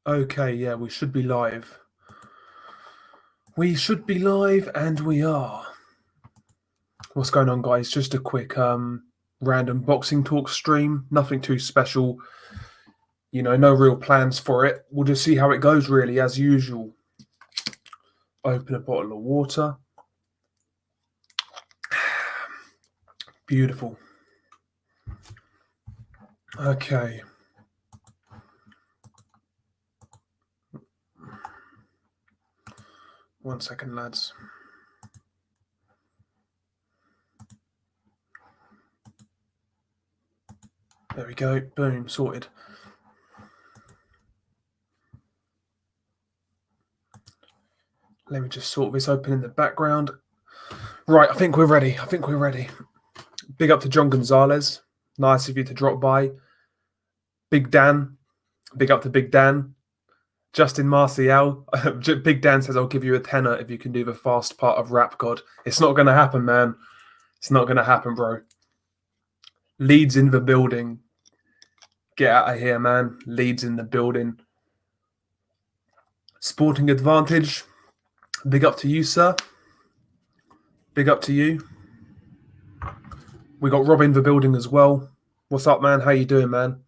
Okay, yeah, we should be live. We should be live, and we are. What's going on, guys? Just a quick random boxing talk stream. Nothing too special. No real plans for it. We'll just see how it goes, really, as usual. Open a bottle of water. Beautiful. Okay. One second, lads. There we go. Boom. Sorted. Let me just sort this open in the background. Right, I think we're ready. Big up to John Gonzalez. Nice of you to drop by. Big Dan. Big up to Big Dan. Justin Marcial. Big Dan says, I'll give you a tenner if you can do the fast part of Rap God. It's not going to happen, man. It's not going to happen, bro. Leeds in the building. Get out of here, man. Leeds in the building. Sporting Advantage. Big up to you, sir. Big up to you. We got Rob in the building as well. What's up, man? How you doing, man?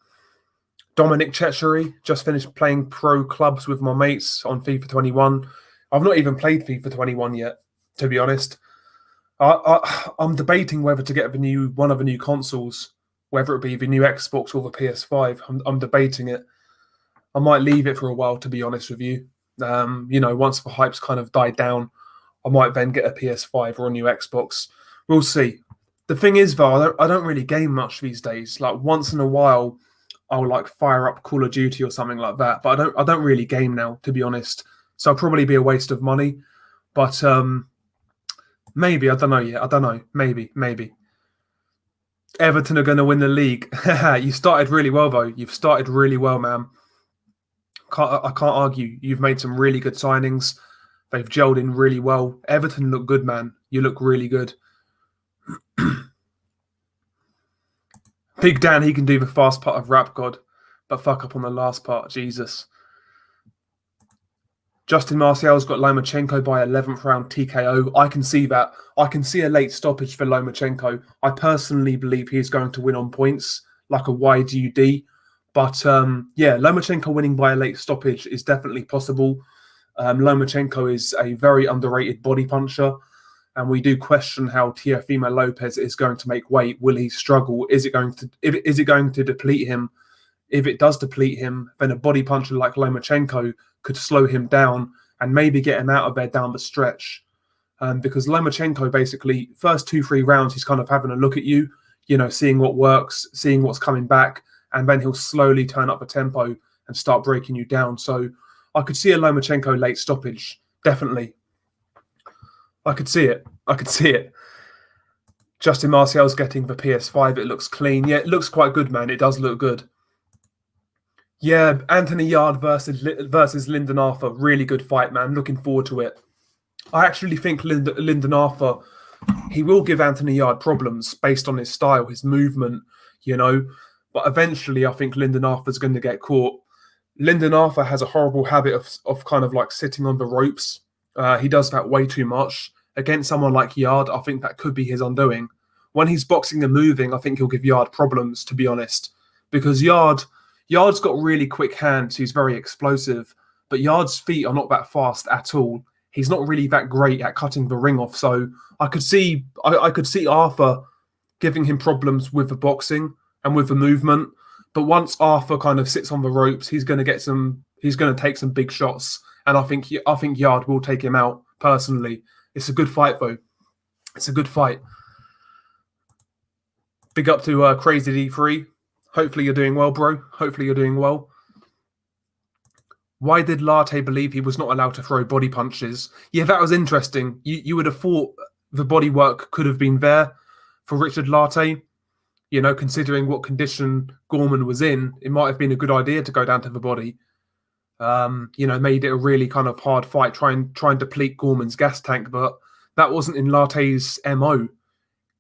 Dominic Chechery. Just finished playing pro clubs with my mates on FIFA 21. I've not even played FIFA 21 yet, to be honest. I'm debating whether to get one of the new consoles, whether it be the new Xbox or the PS5. I'm debating it. I might leave it for a while, to be honest with you. Once the hype's kind of died down, I might then get a PS5 or a new Xbox. We'll see. The thing is, though, I don't really game much these days. Like, once in a while, I'll like fire up Call of Duty or something like that. But I don't really game now, to be honest. So it'll probably be a waste of money. But maybe, I don't know yet. I don't know. Maybe. Everton are going to win the league. You started really well, though. You've started really well, man. I can't argue. You've made some really good signings. They've gelled in really well. Everton look good, man. You look really good. Big Dan, he can do the fast part of Rap God, but fuck up on the last part. Jesus. Justin Marcial's got Lomachenko by 11th round TKO. I can see that. I can see a late stoppage for Lomachenko. I personally believe he's going to win on points, like a YGD. But Lomachenko winning by a late stoppage is definitely possible. Lomachenko is a very underrated body puncher. And we do question how Teofimo Lopez is going to make weight. Will he struggle? Is it going to deplete him? If it does deplete him, then a body puncher like Lomachenko could slow him down and maybe get him out of there down the stretch. Because Lomachenko basically, first 2-3 rounds, he's kind of having a look at you, seeing what works, seeing what's coming back, and then he'll slowly turn up the tempo and start breaking you down. So I could see a Lomachenko late stoppage, definitely. I could see it. Justin Marcial's getting the PS5. It looks clean. Yeah, it looks quite good, man. It does look good. Yeah, Anthony Yarde versus Lyndon Arthur. Really good fight, man. Looking forward to it. I actually think Lyndon Arthur, he will give Anthony Yarde problems based on his style, his movement, But eventually, I think Lyndon Arthur's going to get caught. Lyndon Arthur has a horrible habit of kind of like sitting on the ropes. He does that way too much. Against someone like Yarde, I think that could be his undoing. When he's boxing and moving, I think he'll give Yarde problems, to be honest. Because Yarde's got really quick hands. He's very explosive. But Yarde's feet are not that fast at all. He's not really that great at cutting the ring off. So I could see Arthur giving him problems with the boxing and with the movement. But once Arthur kind of sits on the ropes, he's going to take some big shots. And I think Yarde will take him out, personally. It's a good fight, though. It's a good fight. Big up to Crazy D3. Hopefully you're doing well, bro. Hopefully you're doing well. Why did Latte believe he was not allowed to throw body punches? Yeah, that was interesting. You would have thought the body work could have been there for Richard Latte. Considering what condition Gorman was in, it might have been a good idea to go down to the body. Made it a really kind of hard fight, try and deplete Gorman's gas tank, but that wasn't in Latte's MO.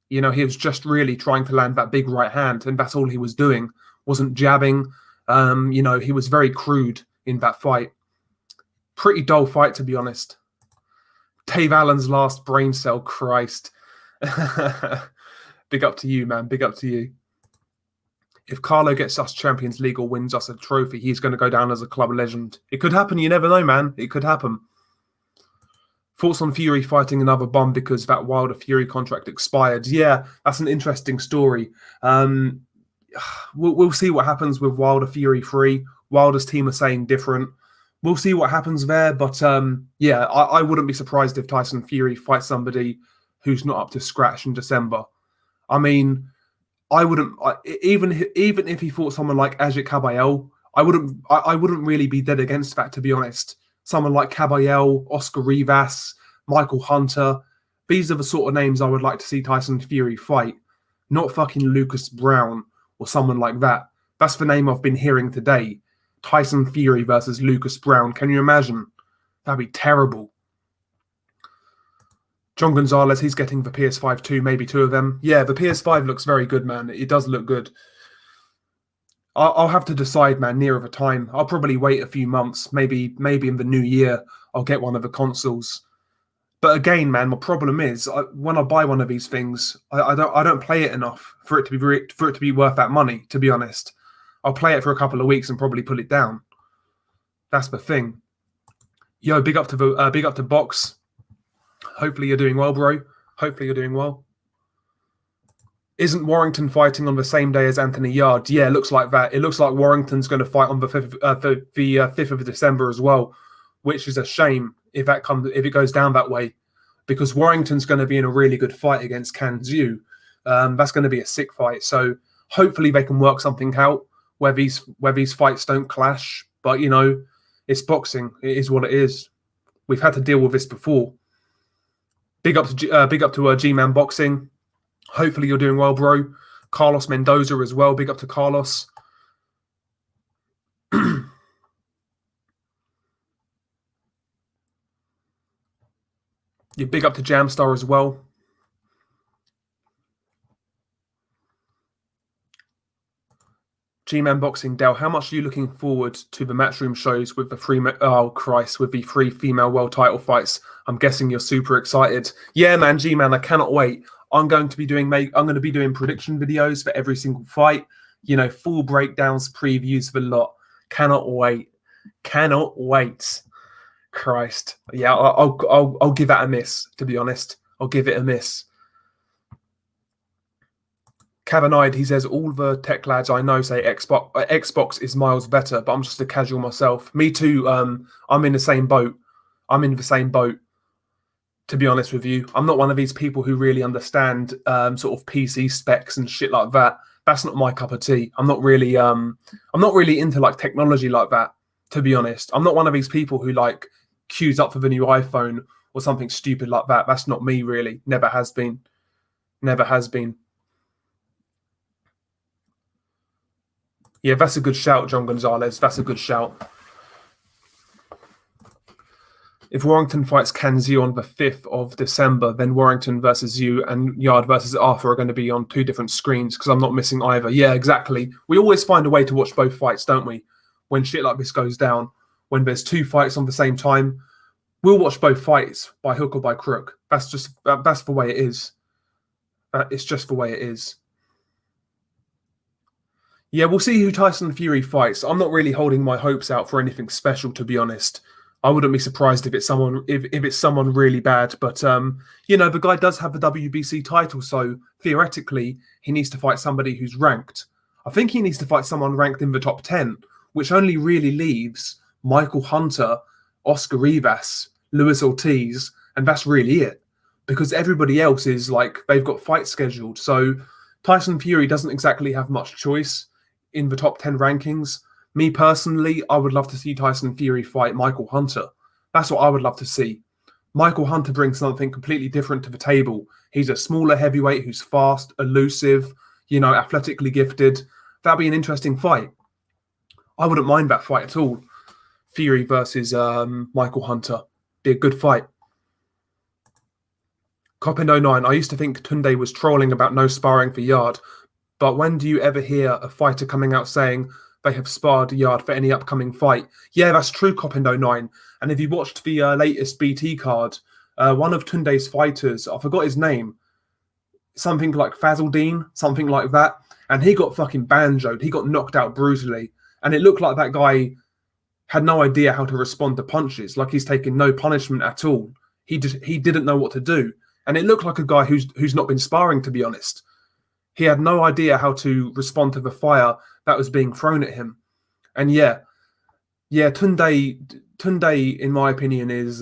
He was just really trying to land that big right hand, and that's all he was doing. Wasn't jabbing. He was very crude in that fight. Pretty dull fight, to be honest. Dave Allen's last brain cell, Christ. Big up to you, man. Big up to you. If Carlo gets us Champions League or wins us a trophy, he's going to go down as a club legend. It could happen. You never know, man. It could happen. Thoughts on Fury fighting another bum because that Wilder Fury contract expired? Yeah, that's an interesting story. We'll see what happens with Wilder Fury 3. Wilder's team are saying different. We'll see what happens there. But yeah, I wouldn't be surprised if Tyson Fury fights somebody who's not up to scratch in December. I mean, I wouldn't even if he fought someone like Ajit Caballel, I wouldn't really be dead against that, to be honest. Someone like Caballel, Oscar Rivas, Michael Hunter. These are the sort of names I would like to see Tyson Fury fight. Not fucking Lucas Brown or someone like that. That's the name I've been hearing today. Tyson Fury versus Lucas Brown. Can you imagine? That'd be terrible. John Gonzalez, he's getting the PS5 too, maybe 2 of them. Yeah, the PS5 looks very good, man. It does look good. I'll have to decide, man, nearer the time. I'll probably wait a few months. Maybe in the new year, I'll get one of the consoles. But again, man, my problem is when I buy one of these things, I don't play it enough for it to be worth that money. To be honest, I'll play it for a couple of weeks and probably put it down. That's the thing. Yo, big up to Box. Hopefully you're doing well, bro. Hopefully you're doing well. Isn't Warrington fighting on the same day as Anthony Yarde? Yeah, it looks like that. It looks like Warrington's going to fight on the 5th of December as well, which is a shame if it goes down that way, because Warrington's going to be in a really good fight against Can Xu. That's going to be a sick fight. So hopefully they can work something out where these fights don't clash. But you know, it's boxing. It is what it is. We've had to deal with this before. Big up to G-Man Boxing. Hopefully you're doing well, bro. Carlos Mendoza as well. Big up to Carlos. Big up to Jamstar as well. G-Man Boxing, Dale, how much are you looking forward to the Matchroom shows with the three female world title fights? I'm guessing you're super excited. Yeah, man, G-Man, I cannot wait. I'm going to be doing prediction videos for every single fight. You know, full breakdowns, previews for the lot. Cannot wait. Cannot wait. Christ. Yeah, I'll give that a miss, to be honest. I'll give it a miss. Cavanide, he says, all the tech lads I know say Xbox is miles better, but I'm just a casual myself. Me too. I'm in the same boat. To be honest with you. I'm not one of these people who really understand sort of PC specs and shit like that. That's not my cup of tea. I'm not really into like technology like that, to be honest. I'm not one of these people who like queues up for the new iPhone or something stupid like that. That's not me, really. Never has been. Never has been. Yeah, that's a good shout, John Gonzalez. That's a good shout. If Warrington fights Can Xu on the 5th of December, then Warrington versus Xu and Yarde versus Arthur are going to be on 2 different screens because I'm not missing either. Yeah, exactly. We always find a way to watch both fights, don't we? When shit like this goes down, when there's 2 fights on the same time, we'll watch both fights by hook or by crook. That's the way it is. It's just the way it is. Yeah, we'll see who Tyson Fury fights. I'm not really holding my hopes out for anything special, to be honest. I wouldn't be surprised if it's someone really bad. But you know, the guy does have the WBC title, so theoretically he needs to fight somebody who's ranked. I think he needs to fight someone ranked in the top 10, which only really leaves Michael Hunter, Oscar Rivas, Luis Ortiz, and that's really it. Because everybody else is like, they've got fights scheduled. So Tyson Fury doesn't exactly have much choice in the top 10 rankings. Me personally, I would love to see Tyson Fury fight Michael Hunter. That's what I would love to see. Michael Hunter brings something completely different to the table. He's a smaller heavyweight who's fast, elusive, you know, athletically gifted. That'd be an interesting fight. I wouldn't mind that fight at all. Fury versus Michael Hunter. Be a good fight. Copin09, I used to think Tunde was trolling about no sparring for Yarde, but when do you ever hear a fighter coming out saying they have sparred Yarde for any upcoming fight. Yeah, that's true, Copindo9. And if you watched the latest BT card, one of Tunde's fighters, I forgot his name, something like Fazaldine, something like that, and he got fucking banjoed. He got knocked out brutally, and it looked like that guy had no idea how to respond to punches. Like he's taken no punishment at all. He didn't know what to do, and it looked like a guy who's not been sparring, to be honest. He had no idea how to respond to the fire that was being thrown at him. And yeah, Tunde, in my opinion, is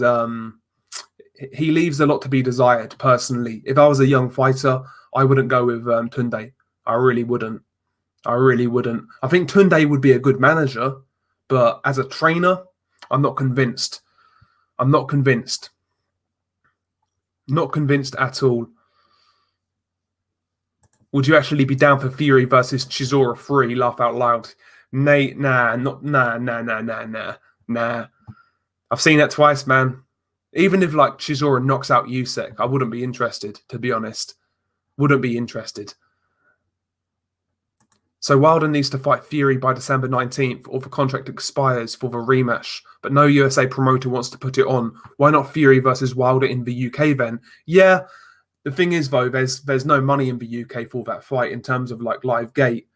he leaves a lot to be desired. Personally, if I was a young fighter, I wouldn't go with Tunde. I really wouldn't. I think Tunde would be a good manager, but as a trainer, I'm not convinced. Not convinced at all. Would you actually be down for Fury versus Chisora 3? Laugh out loud. Nah. I've seen that twice, man. Even if like Chisora knocks out Usyk, I wouldn't be interested, to be honest. Wouldn't be interested. So Wilder needs to fight Fury by December 19th or the contract expires for the rematch, but no USA promoter wants to put it on. Why not Fury versus Wilder in the UK then? Yeah, the thing is though, there's no money in the UK for that fight in terms of like live gate.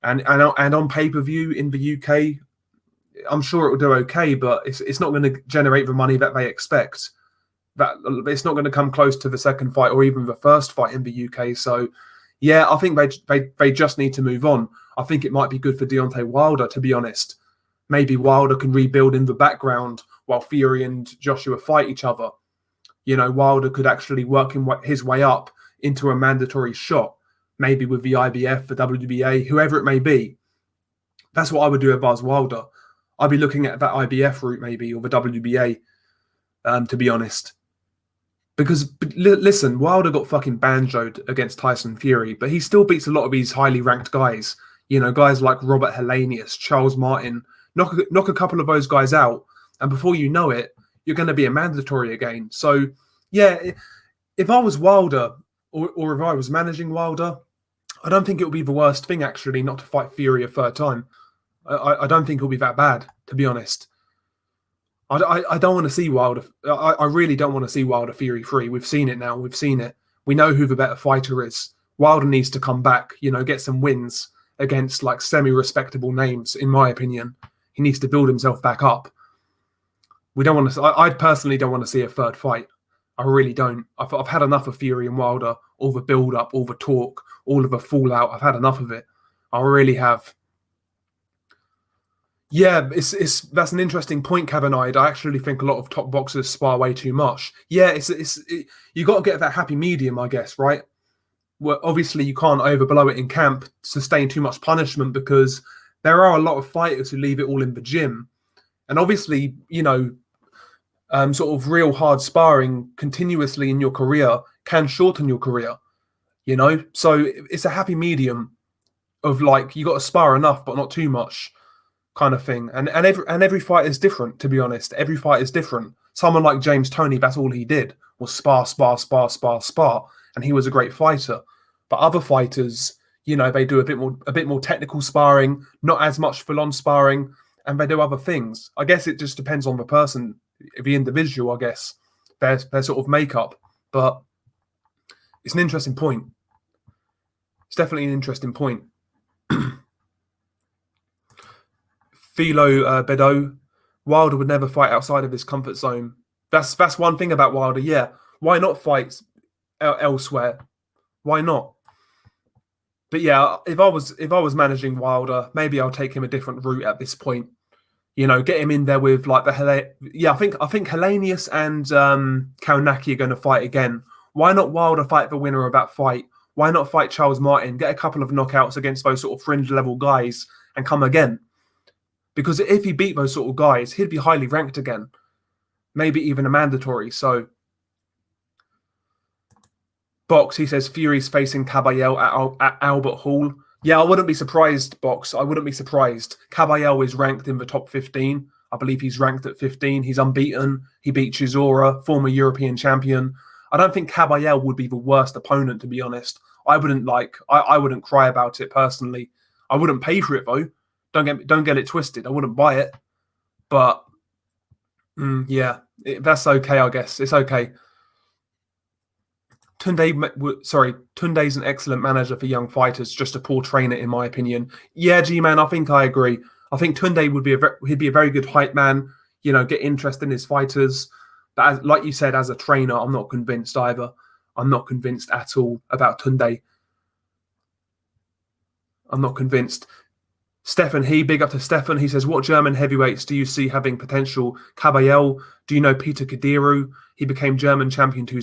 And on pay-per-view in the UK, I'm sure it will do okay, but it's not going to generate the money that they expect. That it's not going to come close to the second fight or even the first fight in the UK. So yeah, I think they just need to move on. I think it might be good for Deontay Wilder, to be honest. Maybe Wilder can rebuild in the background while Fury and Joshua fight each other. You know, Wilder could actually work his way up into a mandatory shot, maybe with the IBF, the WBA, whoever it may be. That's what I would do if I was Wilder. I'd be looking at that IBF route maybe, or the WBA, to be honest. Because, listen, Wilder got fucking banjoed against Tyson Fury, but he still beats a lot of these highly ranked guys. You know, guys like Robert Helenius, Charles Martin. Knock a couple of those guys out, and before you know it, you're going to be a mandatory again. So, yeah, if I was Wilder, or if I was managing Wilder, I don't think it would be the worst thing, actually, not to fight Fury a third time. I don't think it'll be that bad, to be honest. I don't want to see Wilder. I really don't want to see Wilder Fury 3. We've seen it now. We've seen it. We know who the better fighter is. Wilder needs to come back, you know, get some wins against like semi-respectable names, in my opinion. He needs to build himself back up. We don't want to. I personally don't want to see a third fight. I really don't. I've had enough of Fury and Wilder. All the build-up, all the talk, all of the fallout. I've had enough of it. I really have. Yeah, that's an interesting point, Cavanagh. I actually think a lot of top boxers spar way too much. Yeah, you got to get that happy medium, I guess, right? Well, obviously you can't overblow it in camp, sustain too much punishment, because there are a lot of fighters who leave it all in the gym, and obviously, you know, sort of real hard sparring continuously in your career can shorten your career. You know, so it's a happy medium of like you got to spar enough, but not too much. Kind of thing, and every fight is different. To be honest, every fight is different. Someone like James Toney, that's all he did was spar, and he was a great fighter. But other fighters, you know, they do a bit more technical sparring, not as much full-on sparring, and they do other things. I guess it just depends on the person, the individual. I guess their sort of makeup. But it's an interesting point. It's definitely an interesting point. Philo Bedeau, Wilder would never fight outside of his comfort zone. That's one thing about Wilder. Yeah, why not fight elsewhere? Why not? But yeah, if I was managing Wilder, maybe I'll take him a different route at this point. You know, get him in there with like I think Helenius and Kaunaki are going to fight again. Why not Wilder fight the winner of that fight? Why not fight Charles Martin? Get a couple of knockouts against those sort of fringe level guys and come again. Because if he beat those sort of guys, he'd be highly ranked again. Maybe even a mandatory. So, Box, he says Fury's facing Caballel at Albert Hall. Yeah, I wouldn't be surprised, Box. I wouldn't be surprised. Caballel is ranked in the top 15. I believe he's ranked at 15. He's unbeaten. He beat Chisora, former European champion. I don't think Caballel would be the worst opponent, to be honest. I wouldn't cry about it personally. I wouldn't pay for it, though. Don't get it twisted. I wouldn't buy it, but that's okay. I guess it's okay. Tunde's an excellent manager for young fighters, just a poor trainer, in my opinion. Yeah, G-Man, I think I agree. I think Tunde he'd be a very good hype man, get interest in his fighters. But like you said, as a trainer, I'm not convinced either. I'm not convinced at all about Tunde. I'm not convinced. Stefan, big up to Stefan. He says, what German heavyweights do you see having potential? Caballel, do you know Peter Kadiru? He became German champion two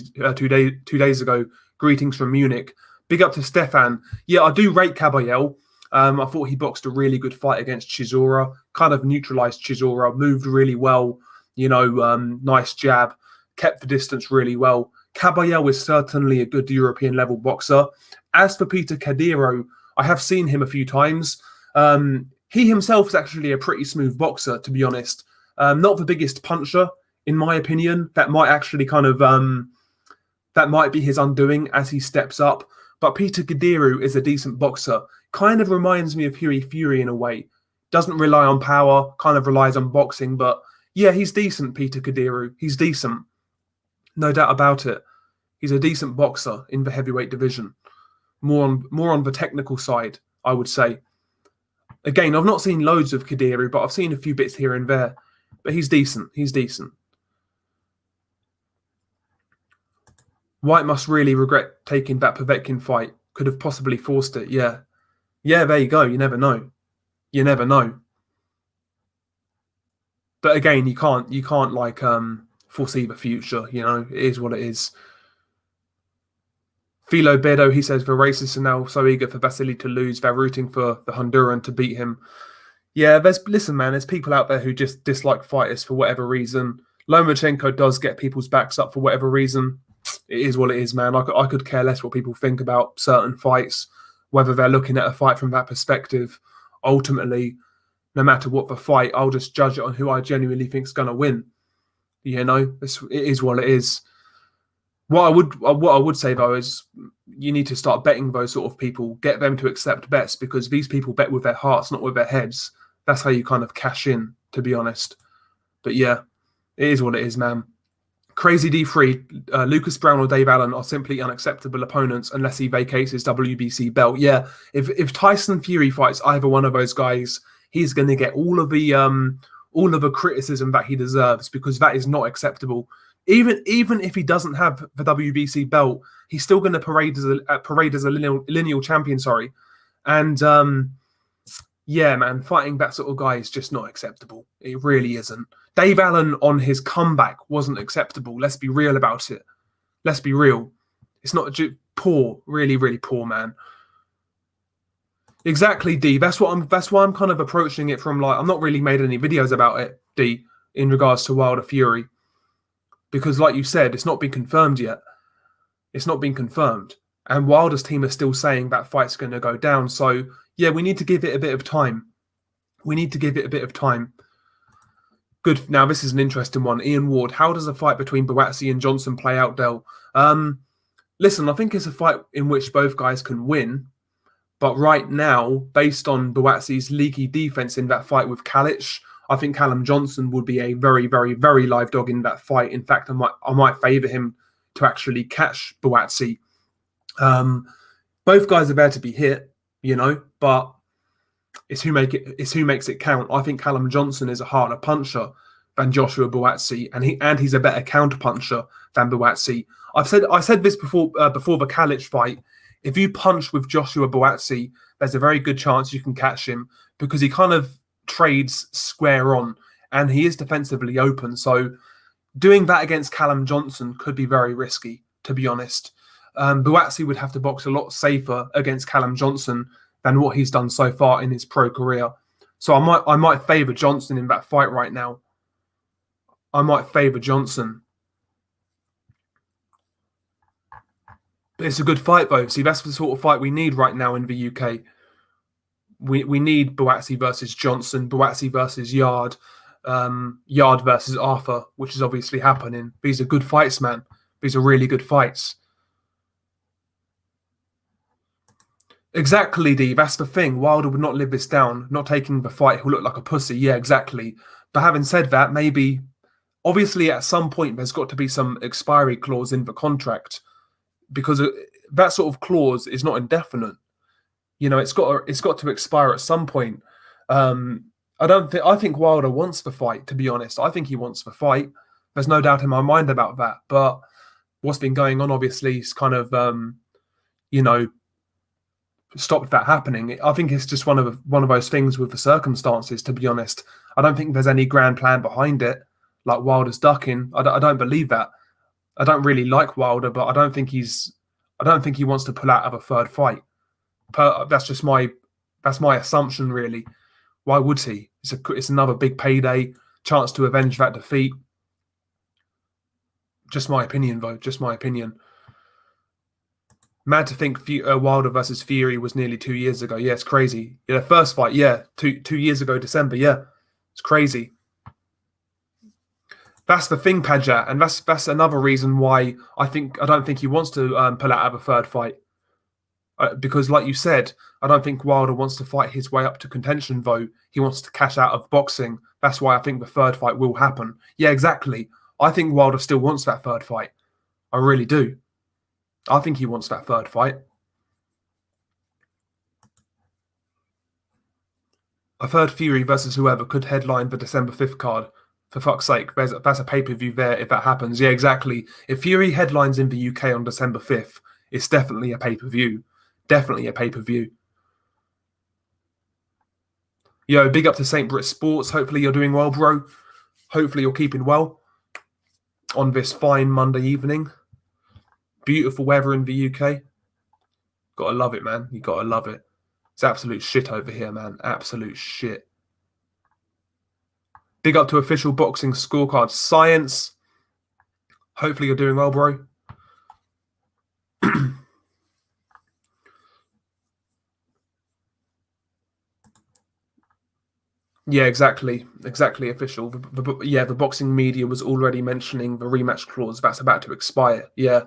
days ago. Greetings from Munich. Big up to Stefan. Yeah, I do rate Caballel. I thought he boxed a really good fight against Chisora, kind of neutralized Chisora, moved really well, nice jab, kept the distance really well. Caballel is certainly a good European level boxer. As for Peter Kadiru, I have seen him a few times. He himself is actually a pretty smooth boxer, to be honest. Not the biggest puncher, in my opinion. That might actually that might be his undoing as he steps up. But Peter Kadiru is a decent boxer. Kind of reminds me of Hughie Fury in a way. Doesn't rely on power, kind of relies on boxing. But yeah, he's decent, Peter Kadiru. He's decent. No doubt about it. He's a decent boxer in the heavyweight division. More on the technical side, I would say. Again, I've not seen loads of Kadiru, but I've seen a few bits here and there. But he's decent. He's decent. White must really regret taking that Povetkin fight. Could have possibly forced it. Yeah. Yeah, there you go. You never know. You never know. But again, you can't like foresee the future, It is what it is. Philo Bedo, he says, the racists are now so eager for Vasily to lose, they're rooting for the Honduran to beat him. Yeah, listen, man, there's people out there who just dislike fighters for whatever reason. Lomachenko does get people's backs up for whatever reason. It is what it is, man. I could care less what people think about certain fights, whether they're looking at a fight from that perspective. Ultimately, no matter what the fight, I'll just judge it on who I genuinely think is going to win. It is what it is. What I would say though is you need to start betting those sort of people, get them to accept bets, because these people bet with their hearts, not with their heads. That's how you kind of cash in, to be honest. But yeah, it is what it is, man. Crazy D3, Lucas Brown or Dave Allen are simply unacceptable opponents unless he vacates his WBC belt. Yeah, if Tyson Fury fights either one of those guys, he's going to get all of the criticism that he deserves, because that is not acceptable. Even if he doesn't have the WBC belt, he's still going to parade as a lineal champion. Sorry, and yeah, man, fighting that sort of guy is just not acceptable. It really isn't. Dave Allen on his comeback wasn't acceptable. Let's be real about it. Let's be real. It's not poor, really, really poor, man. Exactly, D. That's why I'm kind of approaching it from, like, I'm not really made any videos about it, D, in regards to Wilder Fury. Because, like you said, it's not been confirmed yet. It's not been confirmed. And Wilder's team are still saying that fight's going to go down. So, yeah, we need to give it a bit of time. We need to give it a bit of time. Good. Now, this is an interesting one. Ian Ward, how does a fight between Buatsi and Johnson play out, Del? Listen, I think it's a fight in which both guys can win. But right now, based on Buatsi's leaky defense in that fight with Kalic, I think Callum Johnson would be a very, very, very live dog in that fight. In fact, I might favour him to actually catch Buatsi. Both guys are there to be hit, but it's who makes it count. I think Callum Johnson is a harder puncher than Joshua Buatsi, and he's a better counter puncher than Buatsi. I said this before the Kalic fight. If you punch with Joshua Buatsi, there's a very good chance you can catch him, because he kind of trades square on and he is defensively open. So doing that against Callum Johnson could be very risky, to be honest. Buatsi would have to box a lot safer against Callum Johnson than what he's done so far in his pro career. So I might favour Johnson in that fight right now. I might favour Johnson. But it's a good fight, though. See, that's the sort of fight we need right now in the UK. We need Buatsi versus Johnson, Buatsi versus Yarde, Yarde versus Arthur, which is obviously happening. These are good fights, man. These are really good fights. Exactly, D. That's the thing. Wilder would not live this down. Not taking the fight, he'll look like a pussy. Yeah, exactly. But having said that, maybe obviously at some point there's got to be some expiry clause in the contract because that sort of clause is not indefinite. You know, it's got to expire at some point. Um, I think Wilder wants the fight. To be honest, I think he wants the fight. There's no doubt in my mind about that. But what's been going on, obviously, is kind of you know stopped that happening. I think it's just one of those things with the circumstances. To be honest, I don't think there's any grand plan behind it. Like Wilder's ducking, I don't believe that. I don't really like Wilder, but I don't think he wants to pull out of a third fight. That's my assumption, really. Why would he? It's another big payday, chance to avenge that defeat. Just my opinion, though. Just my opinion. Mad to think Wilder versus Fury was nearly 2 years ago. Yeah, it's crazy. Yeah, the first fight, yeah, two years ago, December. Yeah, it's crazy. That's the thing, Padja, and that's another reason why I don't think he wants to pull out of a third fight. Because, like you said, I don't think Wilder wants to fight his way up to contention, though. He wants to cash out of boxing. That's why I think the third fight will happen. Yeah, exactly. I think Wilder still wants that third fight. I really do. I think he wants that third fight. I've heard Fury versus whoever could headline the December 5th card. For fuck's sake, that's a pay-per-view there if that happens. Yeah, exactly. If Fury headlines in the UK on December 5th, it's definitely a pay-per-view. Definitely a pay-per-view. Yo, big up to St. Brit Sports. Hopefully you're doing well, bro. Hopefully you're keeping well on this fine Monday evening. Beautiful weather in the UK. Gotta love it, man. You gotta love it. It's absolute shit over here, man. Absolute shit. Big up to official boxing scorecard science. Hopefully you're doing well, bro. Yeah, exactly. Exactly official. The boxing media was already mentioning the rematch clause that's about to expire. Yeah.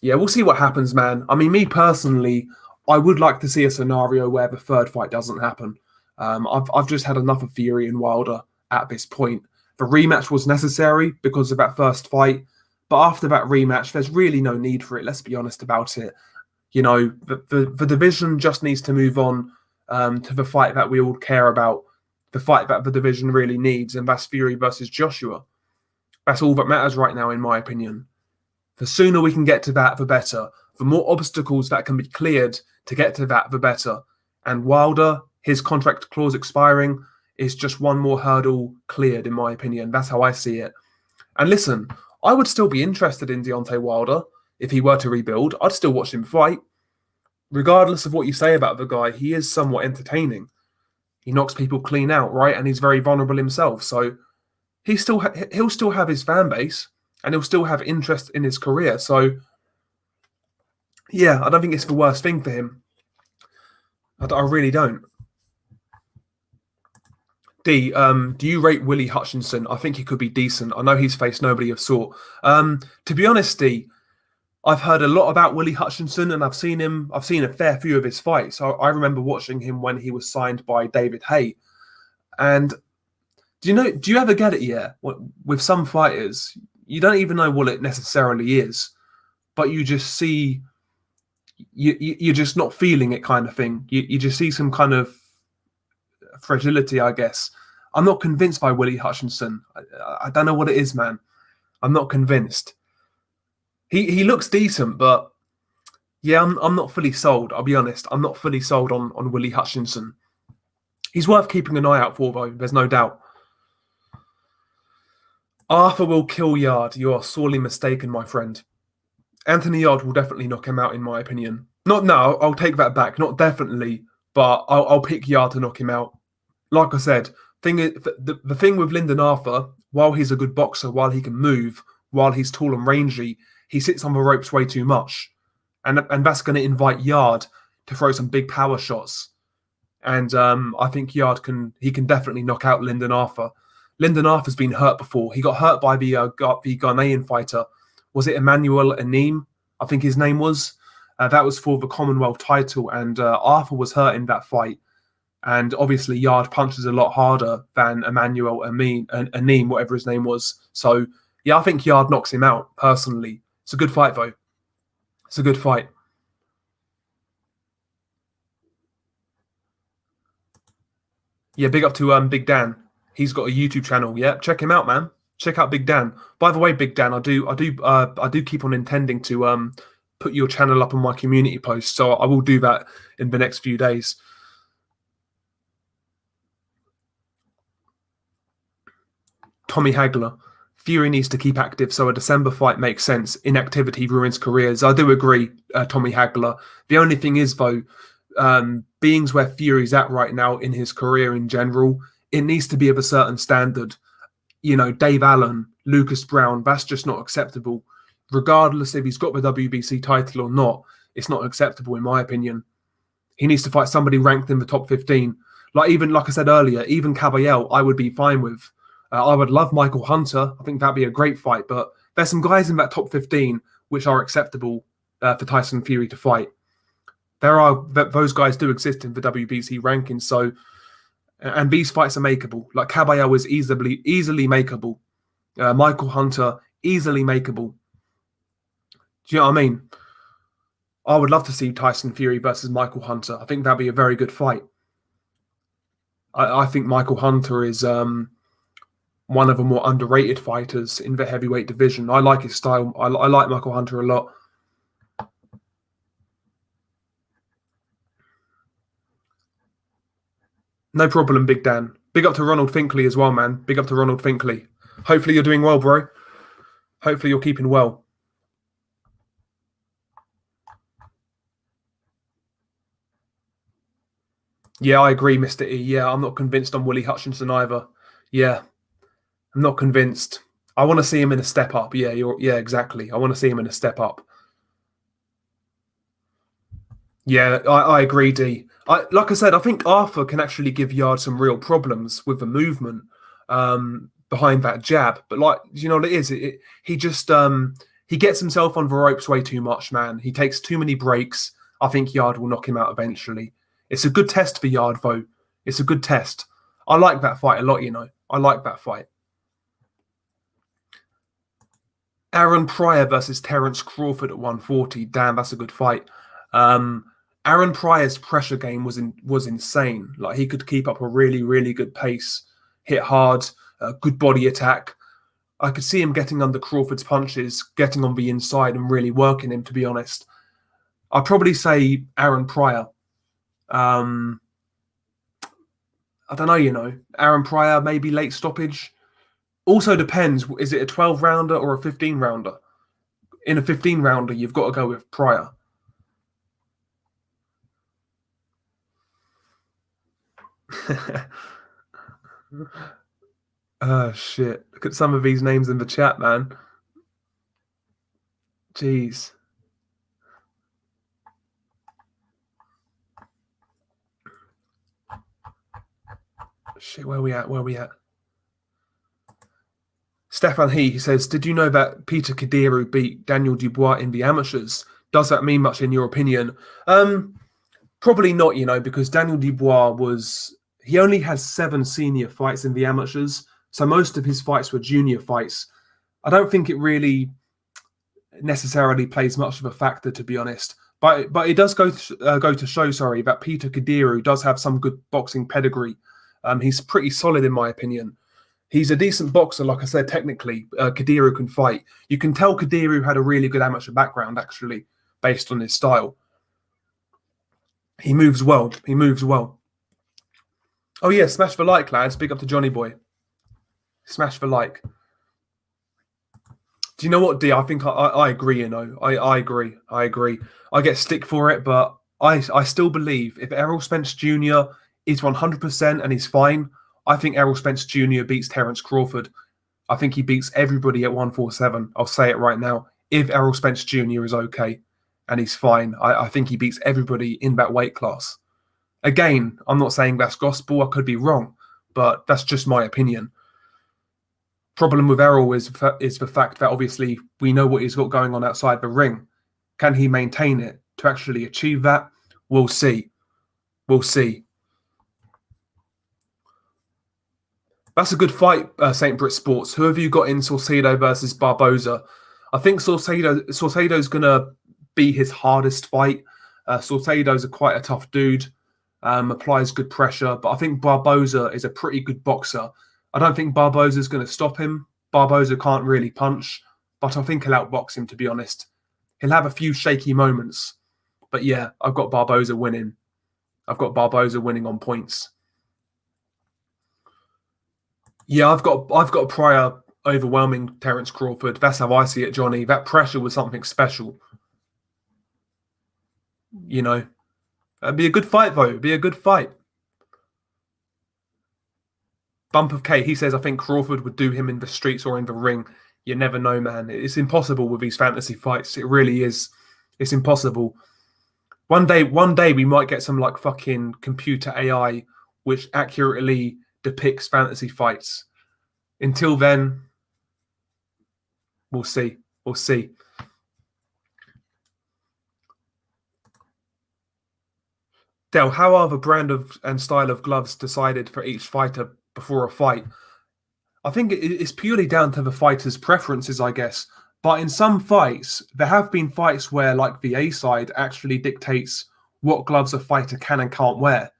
Yeah, we'll see what happens, man. I mean, me personally, I would like to see a scenario where the third fight doesn't happen. I've just had enough of Fury and Wilder at this point. The rematch was necessary because of that first fight, but after that rematch, there's really no need for it. Let's be honest about it. You know, the division just needs to move on to the fight that we all care about, the fight that the division really needs, and that's Fury versus Joshua. That's all that matters right now, in my opinion. The sooner we can get to that, the better. The more obstacles that can be cleared to get to that, the better. And Wilder, his contract clause expiring, is just one more hurdle cleared, in my opinion. That's how I see it. And listen, I would still be interested in Deontay Wilder if he were to rebuild. I'd still watch him fight. Regardless of what you say about the guy, he is somewhat entertaining. He knocks people clean out, right? And he's very vulnerable himself. So he'll still have his fan base and he'll still have interest in his career. So, yeah, I don't think it's the worst thing for him. I really don't. D, do you rate Willie Hutchinson? I think he could be decent. I know he's faced nobody of sort. To be honest, D, I've heard a lot about Willie Hutchinson, and I've seen a fair few of his fights. I remember watching him when he was signed by David Haye. And do you ever get it? Yeah, with some fighters, you don't even know what it necessarily is, but you just see you're just not feeling it, kind of thing. You just see some kind of fragility, I guess. I'm not convinced by Willie Hutchinson. I don't know what it is, man. I'm not convinced. He looks decent, but yeah, I'm not fully sold. I'll be honest. I'm not fully sold on Willie Hutchinson. He's worth keeping an eye out for, though. There's no doubt. Arthur will kill Yarde. You are sorely mistaken, my friend. Anthony Yarde will definitely knock him out, in my opinion. Not now. I'll take that back. Not definitely, but I'll pick Yarde to knock him out. Like I said, the thing with Lyndon Arthur, while he's a good boxer, while he can move, while he's tall and rangy, he sits on the ropes way too much. And that's going to invite Yarde to throw some big power shots. And I think Yarde can definitely knock out Lyndon Arthur. Lyndon Arthur's been hurt before. He got hurt by the Ghanaian fighter. Was it Emmanuel Anim? I think his name was. That was for the Commonwealth title, and Arthur was hurt in that fight. And obviously, Yarde punches a lot harder than Emmanuel Anim, whatever his name was. So, yeah, I think Yarde knocks him out, personally. It's a good fight, though. It's a good fight. Yeah, big up to Big Dan. He's got a YouTube channel. Yeah, check him out, man. Check out Big Dan. By the way, Big Dan, I do keep on intending to put your channel up on my community post, so I will do that in the next few days. Tommy Hagler. Fury needs to keep active, so a December fight makes sense. Inactivity ruins careers. I do agree, Tommy Hagler. The only thing is, though, being where Fury's at right now in his career in general, it needs to be of a certain standard. You know, Dave Allen, Lucas Brown, that's just not acceptable. Regardless if he's got the WBC title or not, it's not acceptable in my opinion. He needs to fight somebody ranked in the top 15. Like I said earlier, even Caballel, I would be fine with. I would love Michael Hunter. I think that'd be a great fight. But there's some guys in that top 15 which are acceptable for Tyson Fury to fight. Those guys do exist in the WBC rankings. So, and these fights are makeable. Like Caballel is easily makeable. Michael Hunter, easily makeable. Do you know what I mean? I would love to see Tyson Fury versus Michael Hunter. I think that'd be a very good fight. I think Michael Hunter is one of the more underrated fighters in the heavyweight division. I like his style. I like Michael Hunter a lot. No problem, Big Dan. Big up to Ronald Finkley as well, man. Big up to Ronald Finkley. Hopefully you're doing well, bro. Hopefully you're keeping well. Yeah, I agree, Mr. E. Yeah, I'm not convinced on Willie Hutchinson either. Yeah, I'm not convinced. I want to see him in a step up. Yeah, exactly. I want to see him in a step up. Yeah, I agree, D. Like I said, I think Arthur can actually give Yarde some real problems with the movement behind that jab. But like, you know what it is? He just he gets himself on the ropes way too much, man. He takes too many breaks. I think Yarde will knock him out eventually. It's a good test for Yarde, though. It's a good test. I like that fight a lot, you know. I like that fight. Aaron Pryor versus Terence Crawford at 140. Damn, that's a good fight. Aaron Pryor's pressure game was insane. Like, he could keep up a really, really good pace, hit hard, good body attack. I could see him getting under Crawford's punches, getting on the inside and really working him, to be honest. I'd probably say Aaron Pryor. I don't know, you know. Aaron Pryor, maybe late stoppage. Also depends, is it a 12-rounder or a 15-rounder? In a 15-rounder, you've got to go with Pryor. Oh, shit. Look at some of these names in the chat, man. Jeez. Shit, where we at? Stefan he says, did you know that Peter Kadiru beat Daniel Dubois in the amateurs? Does that mean much in your opinion? Probably not, you know, because Daniel Dubois he only had 7 senior fights in the amateurs, so most of his fights were junior fights. I don't think it really necessarily plays much of a factor, to be honest. But it does go to show, that Peter Kadiru does have some good boxing pedigree. He's pretty solid in my opinion. He's a decent boxer, like I said, technically. Kadiru can fight. You can tell Kadiru had a really good amateur background, actually, based on his style. He moves well. He moves well. Oh, yeah, smash the like, lads. Big up to Johnny Boy. Smash the like. Do you know what, D? I think I agree, you know. I agree. I get stick for it, but I still believe if Errol Spence Jr. is 100% and he's fine, I think Errol Spence Jr. beats Terence Crawford. I think he beats everybody at 147. I'll say it right now. If Errol Spence Jr. is okay and he's fine, I think he beats everybody in that weight class. Again, I'm not saying that's gospel. I could be wrong, but that's just my opinion. Problem with Errol is the fact that obviously we know what he's got going on outside the ring. Can he maintain it? to actually achieve that. We'll see. We'll see. That's a good fight, St. Brit Sports. Who have you got in Saucedo versus Barboza? I think Saucedo's going to be his hardest fight. Saucedo's quite a tough dude, applies good pressure, but I think Barboza is a pretty good boxer. I don't think Barboza's going to stop him. Barboza can't really punch, but I think he'll outbox him, to be honest. He'll have a few shaky moments, but yeah, I've got Barboza winning. I've got Barboza winning on points. Yeah, I've got a prior overwhelming Terence Crawford. That's how I see it, Johnny. That pressure was something special. You know, it'd be a good fight, though. It'd be a good fight. Bump of K, he says, I think Crawford would do him in the streets or in the ring. You never know, man. It's impossible with these fantasy fights. It really is. It's impossible. One day we might get some like fucking computer AI which accurately depicts fantasy fights. Until then, we'll see. We'll see. Del, how are the brand of and style of gloves decided for each fighter before a fight? I think it's purely down to the fighter's preferences, I guess. But in some fights, there have been fights where like the A side actually dictates what gloves a fighter can and can't wear.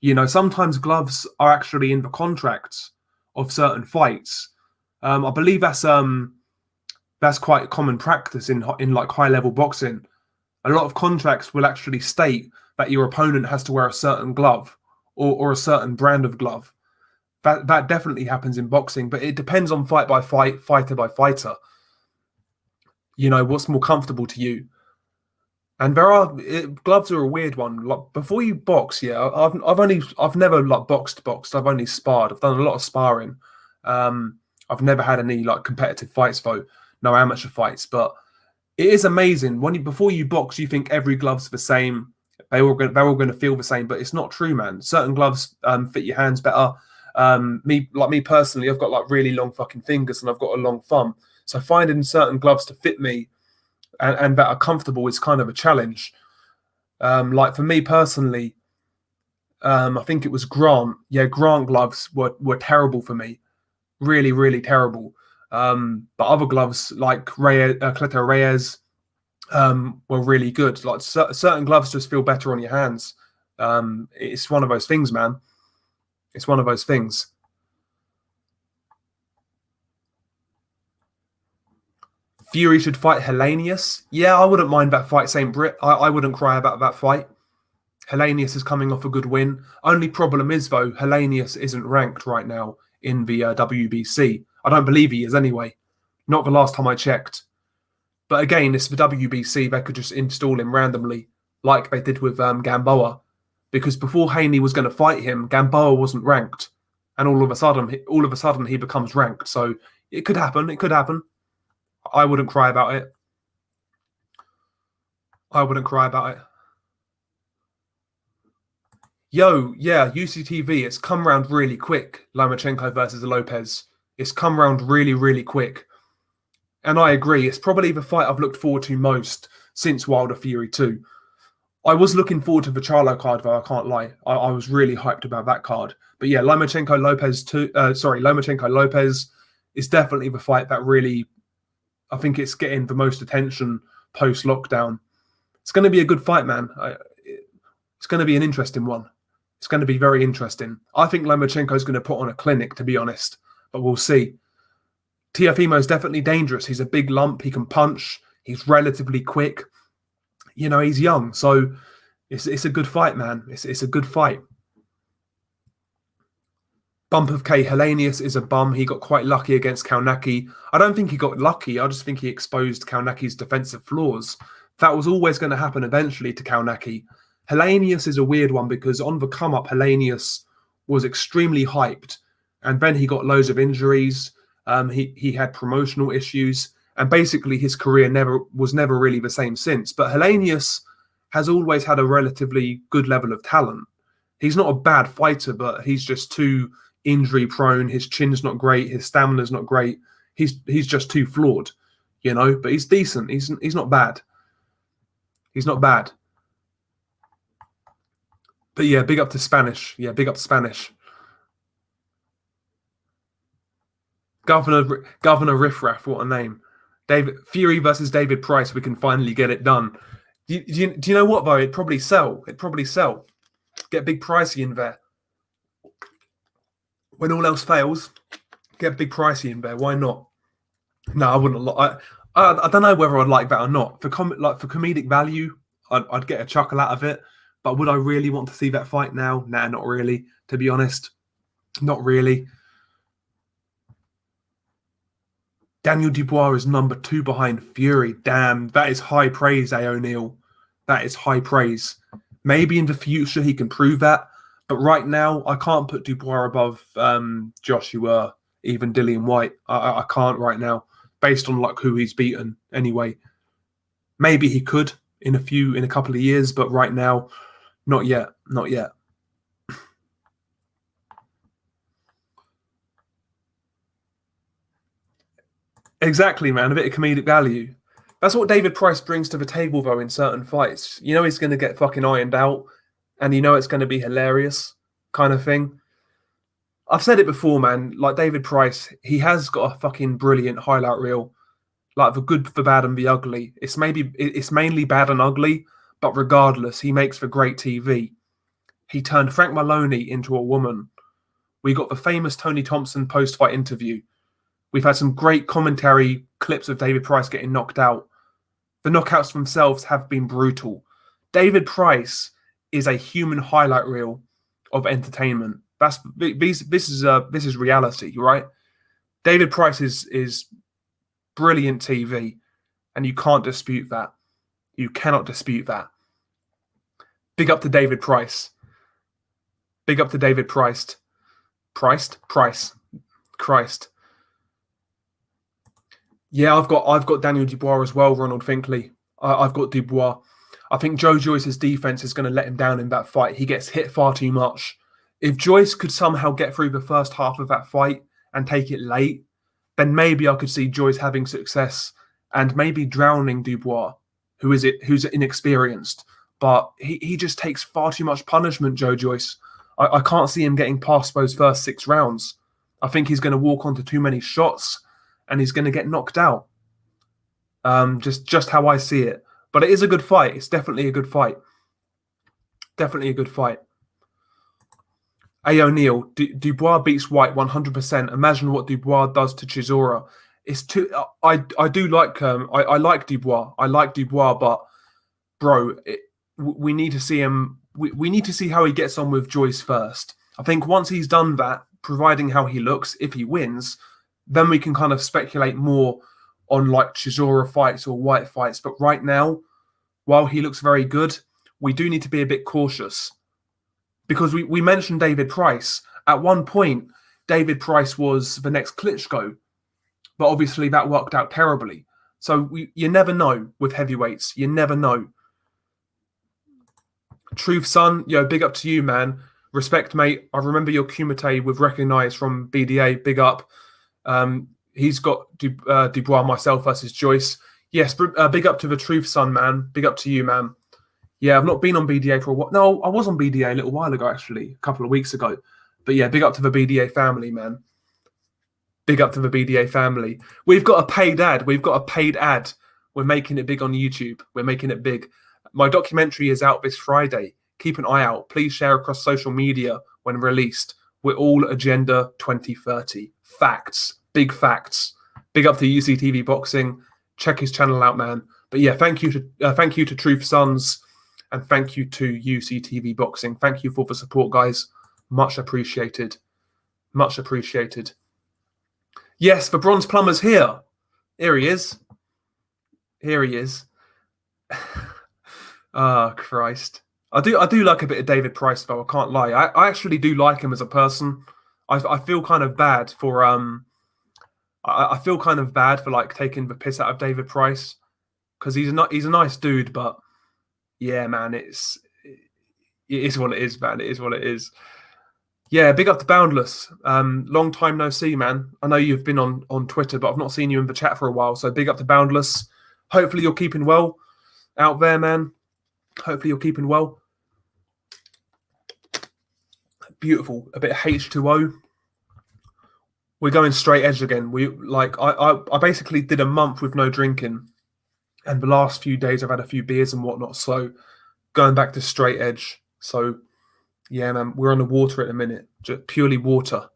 You know, sometimes gloves are actually in the contracts of certain fights. I believe that's quite common practice in like high level boxing. A lot of contracts will actually state that your opponent has to wear a certain glove or a certain brand of glove. That definitely happens in boxing, but it depends on fight by fight, fighter by fighter. You know, what's more comfortable to you. And gloves are a weird one. Like before you box, yeah, I've never like boxed. I've only sparred. I've done a lot of sparring. I've never had any like competitive fights though, no amateur fights. But it is amazing before you box, you think every glove's the same. They're all going to feel the same, but it's not true, man. Certain gloves fit your hands better. Me personally, I've got like really long fucking fingers and I've got a long thumb. So finding certain gloves to fit me and that are comfortable is kind of a challenge. Like for me personally, I think it was Grant. Yeah, Grant gloves were terrible for me. Really, really terrible. But other gloves like Cleto Reyes were really good. Like certain gloves just feel better on your hands. It's one of those things, man. It's one of those things. Fury should fight Hellenius. Yeah, I wouldn't mind that fight, St. Brit. I wouldn't cry about that fight. Hellenius is coming off a good win. Only problem is, though, Hellenius isn't ranked right now in the WBC. I don't believe he is anyway. Not the last time I checked. But again, it's the WBC. They could just install him randomly, like they did with Gamboa. Because before Haney was going to fight him, Gamboa wasn't ranked. And all of a sudden, he becomes ranked. So it could happen. It could happen. I wouldn't cry about it. I wouldn't cry about it. Yo, yeah, UCTV, it's come round really quick, Lomachenko versus Lopez. It's come round really, really quick. And I agree, it's probably the fight I've looked forward to most since Wilder Fury 2. I was looking forward to the Charlo card, though, I can't lie. I was really hyped about that card. But yeah, Lomachenko Lopez is definitely the fight that really, I think it's getting the most attention post-lockdown. It's going to be a good fight, man. It's going to be an interesting one. It's going to be very interesting. I think Lomachenko is going to put on a clinic, to be honest, but we'll see. Teofimo is definitely dangerous. He's a big lump. He can punch. He's relatively quick. You know, he's young, so it's a good fight, man. It's a good fight. Bump of K. Hellenius is a bum. He got quite lucky against Kaunaki. I don't think he got lucky. I just think he exposed Kaunaki's defensive flaws. That was always going to happen eventually to Kaunaki. Hellenius is a weird one because on the come-up, Hellenius was extremely hyped. And then he got loads of injuries. He had promotional issues. And basically his career was never really the same since. But Hellenius has always had a relatively good level of talent. He's not a bad fighter, but he's just too injury prone. His chin's not great. His stamina's not great. He's just too flawed, you know. But he's decent. He's not bad. He's not bad. But yeah, big up to Spanish. Yeah, big up to Spanish. Governor Riffraff, what a name. David Fury versus David Price. We can finally get it done. Do you know what though? It'd probably sell. Get big pricey in there. When all else fails, get big pricey in there. Why not? No, I wouldn't. I don't know whether I'd like that or not. For comedic value, I'd get a chuckle out of it. But would I really want to see that fight now? Nah, not really. To be honest, not really. Daniel Dubois is number 2 behind Fury. Damn, that is high praise, A. O'Neill. That is high praise. Maybe in the future he can prove that. But right now, I can't put Dubois above Joshua, even Dillian White. I can't right now, based on like who he's beaten anyway. Maybe he could in a couple of years, but right now, not yet. Not yet. Exactly, man. A bit of comedic value. That's what David Price brings to the table, though, in certain fights. You know he's going to get fucking ironed out, and you know it's going to be hilarious, kind of thing. I've said it before, man. Like David Price, he has got a fucking brilliant highlight reel. Like the good, the bad, and the ugly. It's mainly bad and ugly, but regardless, he makes for great TV. He turned Frank Maloney into a woman. We got the famous Tony Thompson post-fight interview. We've had some great commentary clips of David Price getting knocked out. The knockouts themselves have been brutal. David Price is a human highlight reel of entertainment. This is reality, right? David Price is brilliant TV, and you can't dispute that. You cannot dispute that. Big up to David Price. Big up to David Price. Price. Christ. Yeah, I've got Daniel Dubois as well, Ronald Finkley. I've got Dubois. I think Joe Joyce's defense is going to let him down in that fight. He gets hit far too much. If Joyce could somehow get through the first half of that fight and take it late, then maybe I could see Joyce having success and maybe drowning Dubois, who's inexperienced. But he just takes far too much punishment, Joe Joyce. I can't see him getting past those first 6 rounds. I think he's going to walk onto too many shots and he's going to get knocked out. Just how I see it. But it is a good fight. It's definitely a good fight. Definitely a good fight. A. O'Neill, Dubois beats White 100%. Imagine what Dubois does to Chisora. It's too. I do like. I like Dubois. I like Dubois, but bro, we need to see him. We need to see how he gets on with Joyce first. I think once he's done that, providing how he looks, if he wins, then we can kind of speculate more on like Chisora fights or White fights. But right now, while he looks very good, we do need to be a bit cautious. Because we mentioned David Price. At one point, David Price was the next Klitschko. But obviously that worked out terribly. So you never know with heavyweights. You never know. Truth Son, big up to you, man. Respect, mate. I remember your Kumite with Recognize from BDA. Big up. He's got Dubois, myself versus Joyce. Yes, big up to the Truth Son, man. Big up to you, man. Yeah, I've not been on BDA for a while. No, I was on BDA a little while ago, actually, a couple of weeks ago. But yeah, big up to the BDA family, man. Big up to the BDA family. We've got a paid ad. We're making it big on YouTube. We're making it big. My documentary is out this Friday. Keep an eye out. Please share across social media when released. We're all Agenda 2030. Facts. Big facts. Big up to UCTV Boxing. Check his channel out, man. But yeah, thank you to Truth Sons. And thank you to UCTV Boxing. Thank you for the support, guys. Much appreciated. Much appreciated. Yes, the Bronze Plumber's here. Here he is. Here he is. Ah, Christ. I do like a bit of David Price, though. I can't lie. I actually do like him as a person. I feel kind of bad for I feel kind of bad for like taking the piss out of David Price because he's a nice dude, but yeah, man, it is what it is, man. It is what it is. Yeah, big up to Boundless. Long time no see, man. I know you've been on Twitter, but I've not seen you in the chat for a while. So big up to Boundless. Hopefully you're keeping well out there, man. Hopefully you're keeping well. Beautiful. A bit of H2O. We're going straight edge again. I basically did a month with no drinking, and the last few days I've had a few beers and whatnot. So going back to straight edge. So yeah, man, we're on the water at the minute. Just purely water.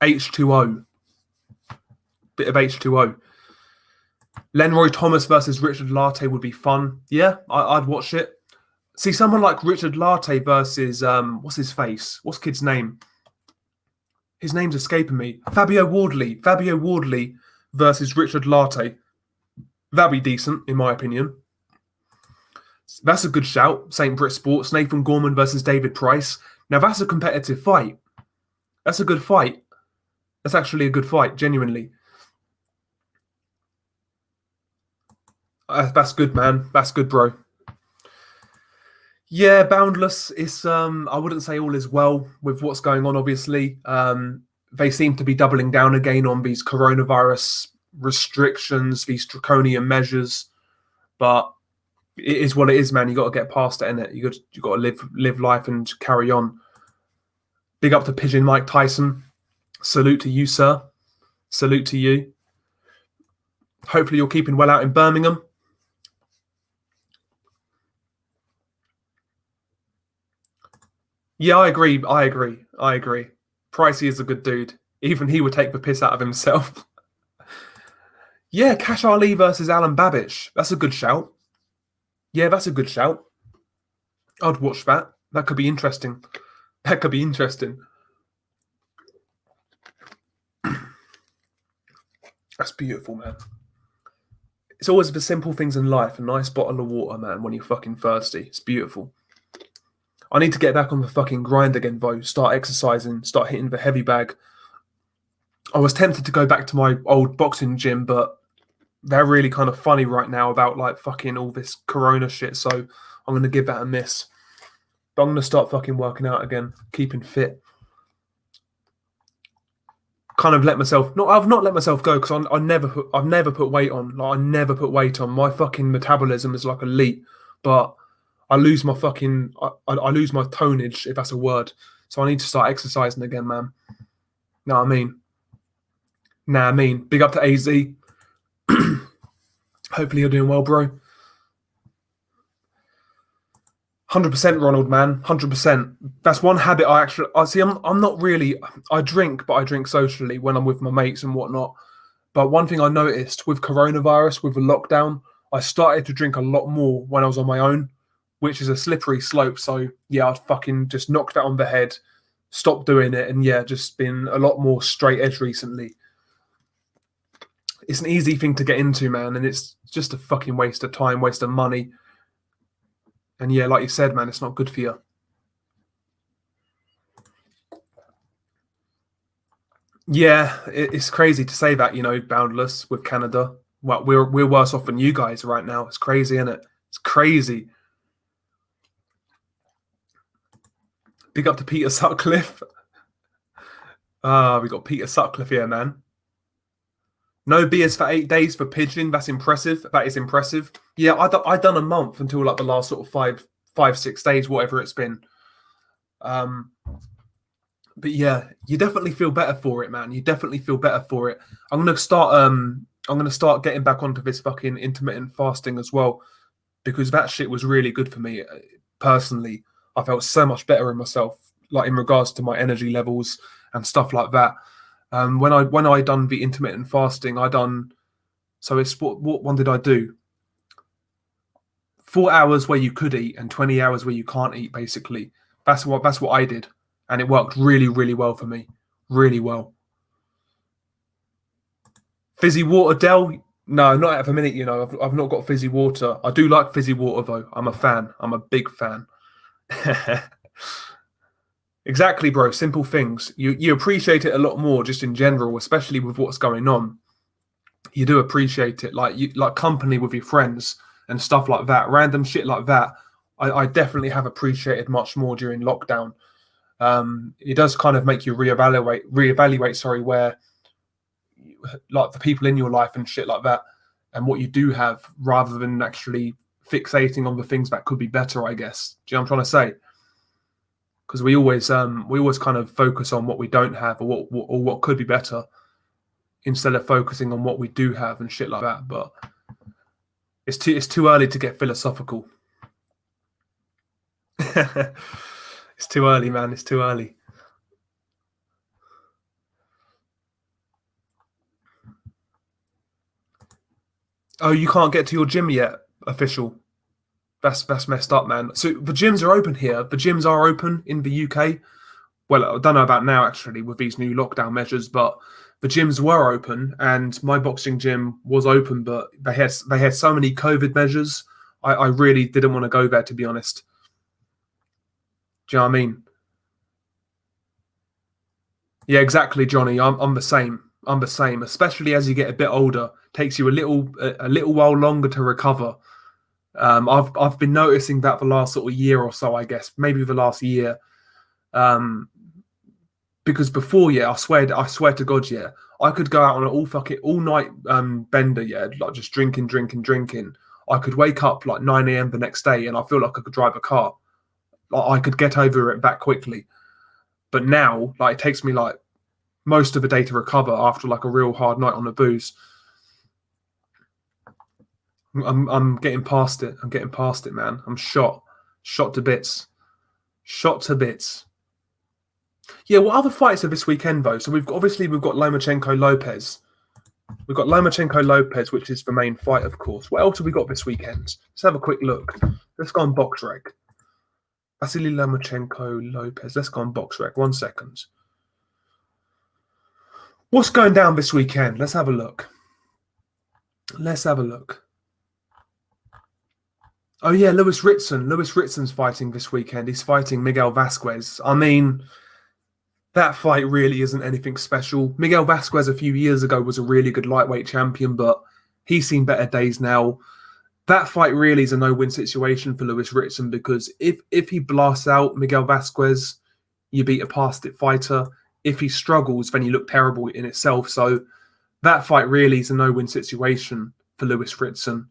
H2O. Bit of H2O. Lenroy Thomas versus Richard Latte would be fun. Yeah, I'd watch it. See, someone like Richard Latte versus what's his face? What's kid's name? His name's escaping me. Fabio Wardley. Fabio Wardley versus Richard Latte. That'd be decent, in my opinion. That's a good shout. St. Brit Sports. Nathan Gorman versus David Price. Now, that's a competitive fight. That's a good fight. That's actually a good fight, genuinely. That's good, man. That's good, bro. Yeah, Boundless is, I wouldn't say all is well with what's going on, obviously. They seem to be doubling down again on these coronavirus restrictions, these draconian measures. But it is what it is, man. You got to get past it, innit? You got to live life and carry on. Big up to Pigeon Mike Tyson. Salute to you, sir. Salute to you. Hopefully you're keeping well out in Birmingham. Yeah, I agree. Pricey is a good dude. Even he would take the piss out of himself. Yeah, Cash Ali versus Alan Babbage. That's a good shout. Yeah, that's a good shout. I'd watch that. That could be interesting. That's beautiful, man. It's always the simple things in life. A nice bottle of water, man, when you're fucking thirsty. It's beautiful. I need to get back on the fucking grind again, though. Start exercising, start hitting the heavy bag. I was tempted to go back to my old boxing gym, but they're really kind of funny right now about like fucking all this corona shit. So I'm going to give that a miss. But I'm going to start fucking working out again, keeping fit. Kind of let myself, I've not let myself go because I've never put weight on. Like I never put weight on. My fucking metabolism is like elite, but I lose my fucking, I lose my tonnage, if that's a word. So I need to start exercising again, man. Know what I mean? Big up to AZ. Hopefully you're doing well, bro. 100% Ronald, man. 100%. That's one habit I'm not really, I drink, but I drink socially when I'm with my mates and whatnot. But one thing I noticed with coronavirus, with the lockdown, I started to drink a lot more when I was on my own, which is a slippery slope. So yeah, I'd fucking just knocked that on the head, stopped doing it, and yeah, just been a lot more straight edge recently. It's an easy thing to get into, man, and it's just a fucking waste of time, waste of money. And yeah, like you said, man, it's not good for you. Yeah, it's crazy to say that, Boundless with Canada. Well, we're worse off than you guys right now. It's crazy, isn't it? It's crazy. Big up to Peter Sutcliffe. We got Peter Sutcliffe here, man. No beers for 8 days for Pigeon. That's impressive. That is impressive. Yeah, I done a month until like the last sort of 5-6 days, whatever it's been. But yeah, you definitely feel better for it, man. You definitely feel better for it. I'm gonna start getting back onto this fucking intermittent fasting as well, because that shit was really good for me personally. I felt so much better in myself, like in regards to my energy levels and stuff like that. When I done the intermittent fasting, so it's what one did I do? 4 hours where you could eat and 20 hours where you can't eat, basically. That's what I did. And it worked really, really well for me. Really well. Fizzy water, Del? No, not at the minute, I've not got fizzy water. I do like fizzy water, though. I'm a fan. I'm a big fan. Exactly, bro. Simple things. You appreciate it a lot more just in general, especially with what's going on. You do appreciate it. Like company with your friends and stuff like that. Random shit like that. I definitely have appreciated much more during lockdown. It does kind of make you reevaluate, where like the people in your life and shit like that, and what you do have, rather than actually fixating on the things that could be better, I guess. Do you know what I'm trying to say? Because we always kind of focus on what we don't have or what could be better instead of focusing on what we do have and shit like that. But it's too early to get philosophical. It's too early, man. It's too early. Oh, you can't get to your gym yet, official. That's messed up, man. So the gyms are open here. The gyms are open in the UK. Well, I don't know about now actually with these new lockdown measures, but the gyms were open, and my boxing gym was open, but they had so many COVID measures. I really didn't want to go there, to be honest. Do you know what I mean? Yeah, exactly, Johnny. I'm the same. I'm the same. Especially as you get a bit older, takes you a little while longer to recover. I've been noticing that the last sort of year or so, I guess, maybe the last year. Because before, yeah, I swear to God, yeah, I could go out on an all night bender, yeah, like just drinking. I could wake up like 9 a.m. the next day, and I feel like I could drive a car. Like, I could get over it that quickly. But now, like, it takes me like most of the day to recover after like a real hard night on the booze. I'm getting past it. I'm getting past it, man. I'm shot to bits, shot to bits. Yeah, what other fights are this weekend though? So we've got Lomachenko Lopez. We've got Lomachenko Lopez, which is the main fight, of course. What else have we got this weekend? Let's have a quick look. Let's go on BoxRec. Vasily Lomachenko Lopez. Let's go on BoxRec. 1 second. What's going down this weekend? Let's have a look. Let's have a look. Oh yeah, Lewis Ritson. Lewis Ritson's fighting this weekend. He's fighting Miguel Vasquez. I mean, that fight really isn't anything special. Miguel Vasquez a few years ago was a really good lightweight champion, but he's seen better days now. That fight really is a no-win situation for Lewis Ritson, because if he blasts out Miguel Vasquez, you beat a past-it fighter. If he struggles, then you look terrible in itself. So that fight really is a no-win situation for Lewis Ritson.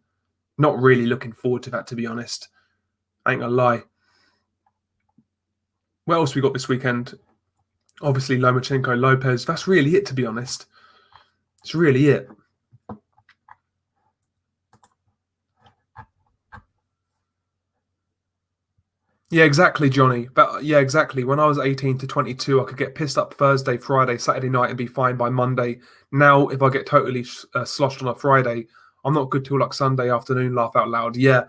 Not really looking forward to that, to be honest. I ain't gonna lie. What else we got this weekend? Obviously, Lomachenko Lopez. That's really it, to be honest. It's really it. Yeah, exactly, Johnny. But yeah, exactly. When I was 18 to 22, I could get pissed up Thursday, Friday, Saturday night and be fine by Monday. Now, if I get totally sloshed on a Friday, I'm not good till like Sunday afternoon, laugh out loud. Yeah,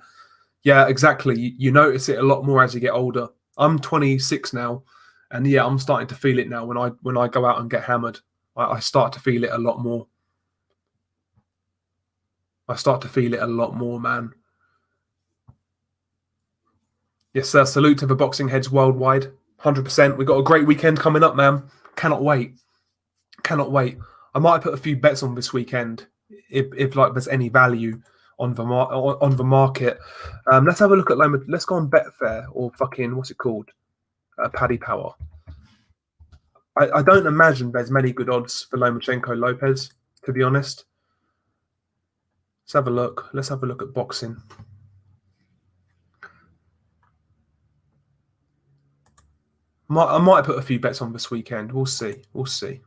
exactly. You notice it a lot more as you get older. I'm 26 now, and yeah, I'm starting to feel it now when I go out and get hammered. I start to feel it a lot more. I start to feel it a lot more, man. Yes, sir. Salute to the boxing heads worldwide. 100%. We've got a great weekend coming up, man. Cannot wait. Cannot wait. I might put a few bets on this weekend if like there's any value on the market. Let's have a look at let's go on Betfair or fucking what's it called? Paddy Power. I don't imagine there's many good odds for Lomachenko Lopez, to be honest. Let's have a look. Let's have a look at boxing. I might put a few bets on this weekend. We'll see. We'll see.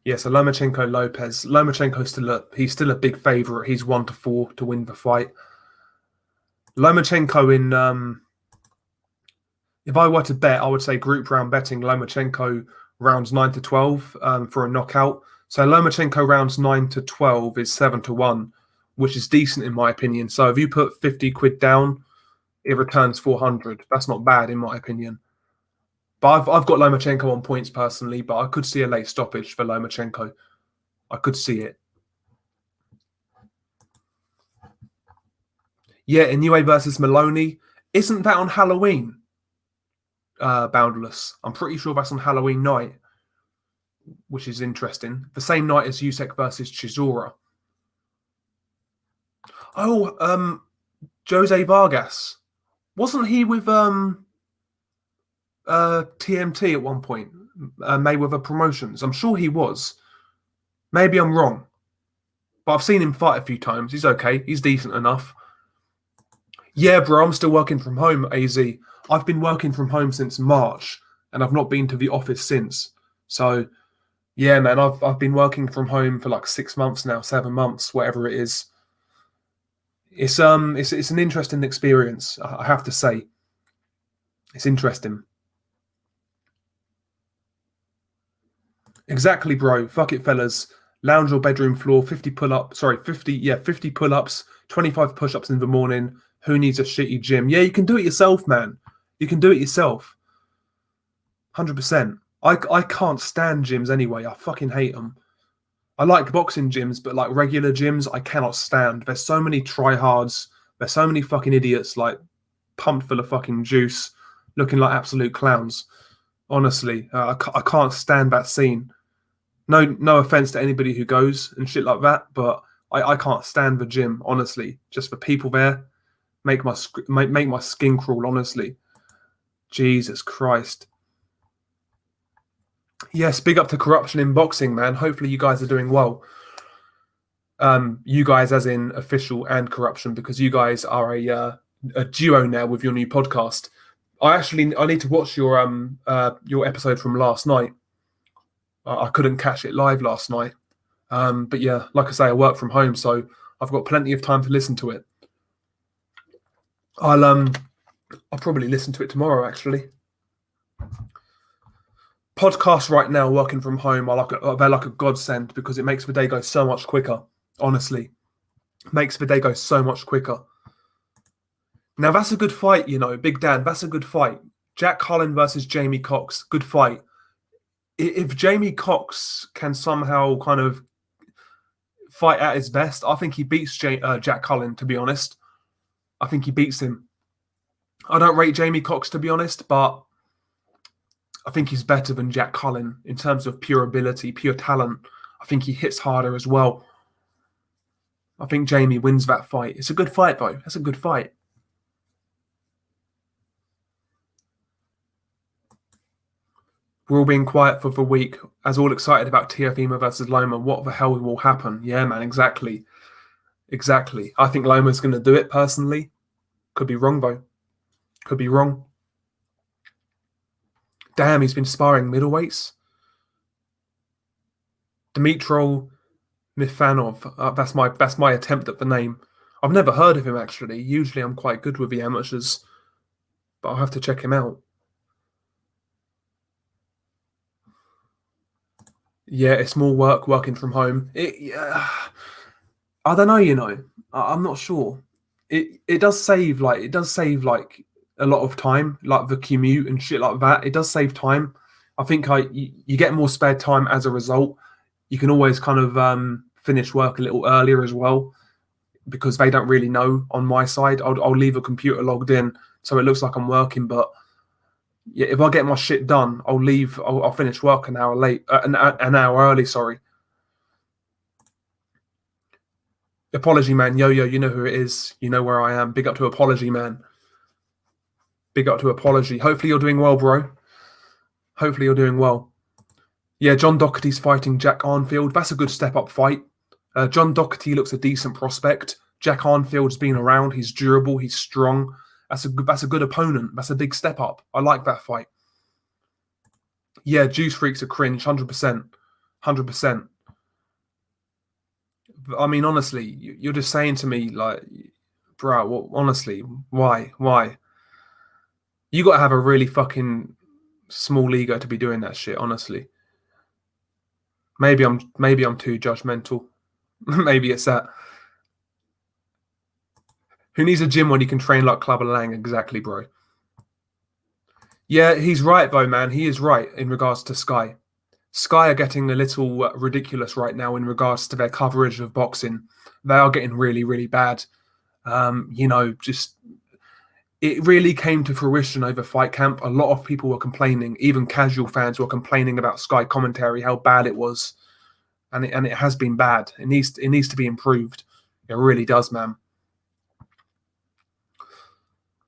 Yeah, so Lomachenko Lopez. Lomachenko's he's still a big favourite. He's 1-4 to win the fight. Lomachenko in if I were to bet, I would say group round betting Lomachenko rounds 9 to 12 for a knockout. So Lomachenko rounds 9 to 12 is 7-1, which is decent in my opinion. So if you put 50 quid down, it returns 400. That's not bad in my opinion. But I've got Lomachenko on points personally, but I could see a late stoppage for Lomachenko. I could see it. Yeah, Inoue versus Maloney. Isn't that on Halloween? Boundless. I'm pretty sure that's on Halloween night, which is interesting. The same night as Usyk versus Chisora. Oh, Jose Vargas. Wasn't he with TMT at one point? Mayweather Promotions. I'm sure he was. Maybe I'm wrong. But I've seen him fight a few times. He's okay. He's decent enough. Yeah, bro, I'm still working from home, AZ. I've been working from home since March, and I've not been to the office since. So, yeah, man, I've been working from home for like 6 months now, 7 months, whatever it is. It's an interesting experience, I have to say. It's interesting. Exactly, bro. Fuck it, fellas. Lounge your bedroom floor, 50 pull-ups. Sorry, 50 pull-ups, 25 push-ups in the morning. Who needs a shitty gym? Yeah, you can do it yourself, man. You can do it yourself. 100%. I can't stand gyms anyway. I fucking hate them. I like boxing gyms, but like regular gyms, I cannot stand. There's so many tryhards. There's so many fucking idiots like pumped full of fucking juice, looking like absolute clowns. Honestly, I can't stand that scene. No offense to anybody who goes and shit like that, but I can't stand the gym. Honestly, just the people there make my skin crawl. Honestly, Jesus Christ. Yes, big up to corruption in boxing, man. Hopefully you guys are doing well. You guys as in official and corruption, because you guys are a duo now with your new podcast. I need to watch your episode from last night. I couldn't catch it live last night. But yeah, like I say, I work from home, so I've got plenty of time to listen to it. I'll probably listen to it tomorrow, actually. Podcasts right now, working from home, they're like a godsend because it makes the day go so much quicker. Honestly, makes the day go so much quicker. Now that's a good fight, Big Dan. That's a good fight. Jack Cullen versus Jamie Cox, good fight. If Jamie Cox can somehow kind of fight at his best, I think he beats Jack Cullen. To be honest, I think he beats him. I don't rate Jamie Cox, to be honest, but I think he's better than Jack Cullen in terms of pure ability, pure talent. I think he hits harder as well. I think Jamie wins that fight. It's a good fight, though. That's a good fight. We're all being quiet for the week, as all excited about Teofimo versus Loma. What the hell will happen? Yeah, man, exactly. Exactly. I think Loma's going to do it, personally. Could be wrong, though. Could be wrong. Damn, he's been sparring middleweights. Dmitro Mifanov. That's my attempt at the name. I've never heard of him, actually. Usually I'm quite good with the amateurs, but I'll have to check him out. Yeah, it's more working from home. I don't know, I'm not sure. It does save like a lot of time, like the commute and shit like that. It does save time. I think you get more spare time as a result. You can always kind of finish work a little earlier as well, because they don't really know on my side. I'll leave a computer logged in so it looks like I'm working, but yeah, if I get my shit done, I'll finish work an hour late, an hour early. Sorry. Apology Man, Yo-Yo, you know who it is. You know where I am. Big up to Apology Man. Big up to Apology. Hopefully you're doing well, bro. Hopefully you're doing well. Yeah, John Doherty's fighting Jack Arnfield. That's a good step-up fight. John Doherty looks a decent prospect. Jack Arnfield's been around. He's durable. He's strong. That's a good opponent. That's a big step up. I like that fight. Yeah, Juice Freak's a cringe, 100%. 100%. I mean, honestly, you're just saying to me, like, bro, honestly, why? You got to have a really fucking small ego to be doing that shit, honestly. Maybe I'm too judgmental. Maybe it's that. Who needs a gym when you can train like Clubber Lang? Exactly, bro. Yeah, he's right, though, man. He is right in regards to Sky. Sky are getting a little ridiculous right now in regards to their coverage of boxing. They are getting really, really bad. Just it really came to fruition over Fight Camp. A lot of people were complaining, even casual fans were complaining about Sky commentary, how bad it was. And it has been bad. It needs to be improved. It really does, man.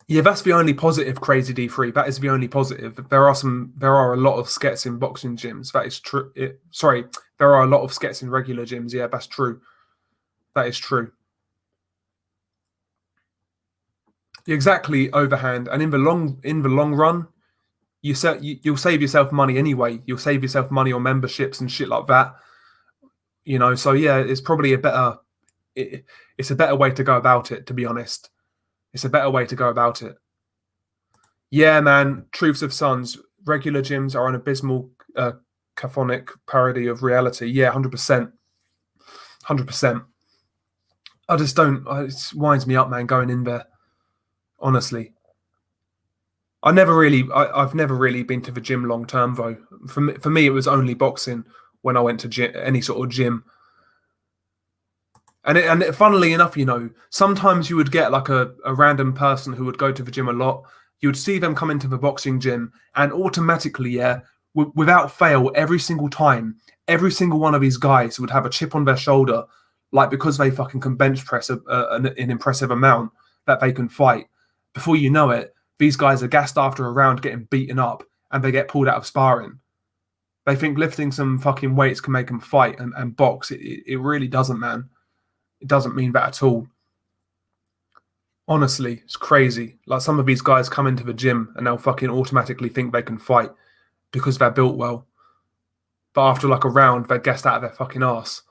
Yeah, that's the only positive, Crazy D3. That is the only positive. There are a lot of skets in boxing gyms. That is true. There are a lot of skets in regular gyms. Yeah, that's true. That is true. Exactly, overhand, and in the long run, you'll save yourself money anyway. You'll save yourself money on memberships and shit like that. So yeah, it's probably it's a better way to go about it. To be honest, it's a better way to go about it. Yeah, man. Truths of Sons. Regular gyms are an abysmal, caphonic parody of reality. Yeah, 100%, 100%. I just don't. It winds me up, man. Going in there, honestly. I've never really been to the gym long term though. For me, it was only boxing when I went to any sort of gym. Funnily enough, sometimes you would get like a random person who would go to the gym a lot. You would see them come into the boxing gym, and automatically, yeah, without fail, every single time, every single one of these guys would have a chip on their shoulder, like because they fucking can bench press an impressive amount that they can fight. Before you know it, these guys are gassed after a round, getting beaten up, and they get pulled out of sparring. They think lifting some fucking weights can make them fight and box. It really doesn't, man. It doesn't mean that at all. Honestly, it's crazy. Like some of these guys come into the gym and they'll fucking automatically think they can fight because they're built well. But after like a round, they're gassed out of their fucking ass.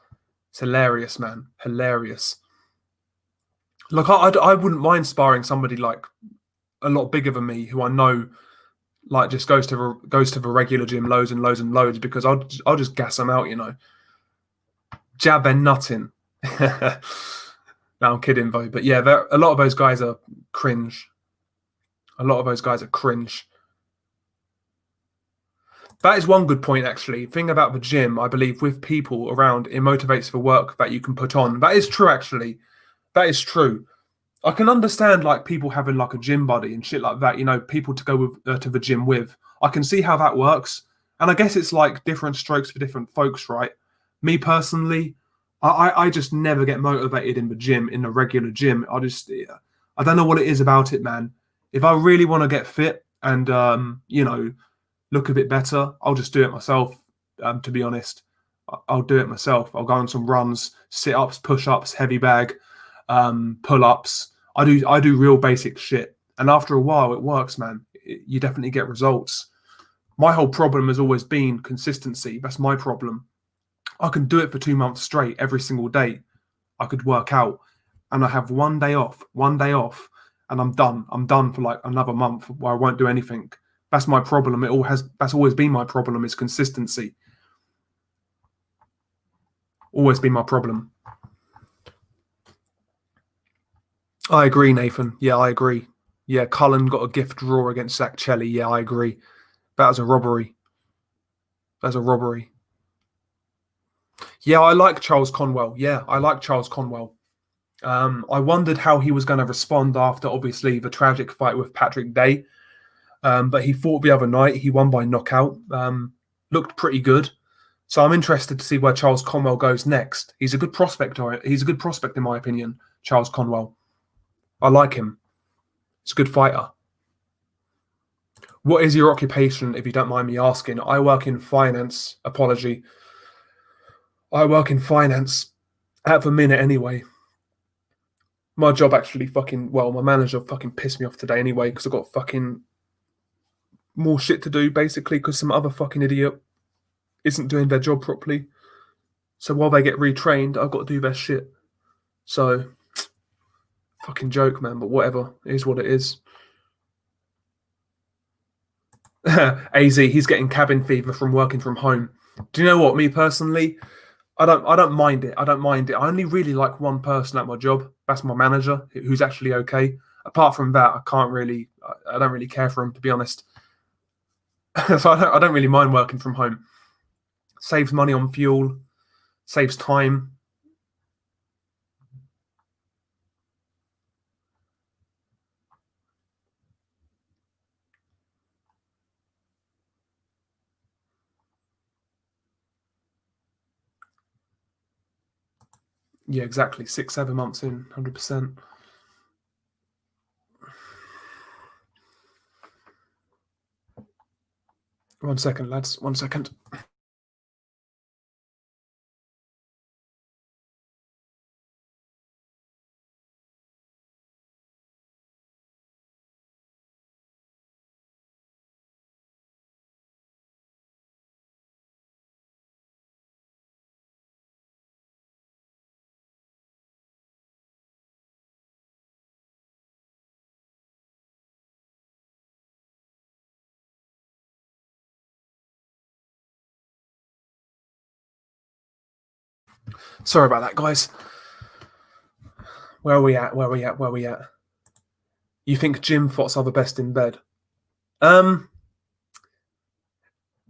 It's hilarious, man. Hilarious. Like I wouldn't mind sparring somebody like a lot bigger than me who I know like just goes to the regular gym loads and loads and loads because I'll just gas them out. Jab their nut in. No, I'm kidding though. But yeah, a lot of those guys are cringe. A lot of those guys are cringe. That is one good point, actually. Thing about the gym, I believe, with people around, it motivates the work that you can put on. That is true, actually. That is true. I can understand like people having like a gym buddy and shit like that. People to go to the gym with. I can see how that works, and I guess it's like different strokes for different folks, right? Me personally, I just never get motivated in the gym, in the regular gym. I don't know what it is about it, man. If I really want to get fit and look a bit better, I'll just do it myself. To be honest, I'll do it myself. I'll go on some runs, sit ups, push ups, heavy bag, pull ups. I do real basic shit, and after a while, it works, man. You definitely get results. My whole problem has always been consistency. That's my problem. I can do it for 2 months straight every single day. I could work out, and I have one day off, and I'm done. I'm done for like another month where I won't do anything. That's my problem. That's always been my problem is consistency. Always been my problem. I agree, Nathan. Yeah, I agree. Yeah, Cullen got a gift draw against Zach Chelly. Yeah, I agree. That was a robbery. That's a robbery. Yeah, I like Charles Conwell. Yeah, I like Charles Conwell. I wondered how he was going to respond after, obviously, the tragic fight with Patrick Day. But he fought the other night. He won by knockout. Looked pretty good. So I'm interested to see where Charles Conwell goes next. He's a good prospect. He's a good prospect, in my opinion, Charles Conwell. I like him. He's a good fighter. What is your occupation, if you don't mind me asking? I work in finance. Apology. I work in finance at the minute anyway. My job actually my manager fucking pissed me off today anyway because I've got fucking more shit to do basically because some other fucking idiot isn't doing their job properly. So while they get retrained, I've got to do their shit. So, fucking joke, man, but whatever. It is what it is. AZ, he's getting cabin fever from working from home. Do you know what? Me personally, I don't mind it. I don't mind it. I only really like one person at my job. That's my manager, who's actually okay. Apart from that, I don't really care for him, to be honest. So I don't really mind working from home. Saves money on fuel, saves time. Yeah, exactly. 6, 7 months in, 100%. One second, lads. 1 second. Sorry about that, guys. Where are we at? Where are we at? Where are we at? You think gym thoughts are the best in bed? Um,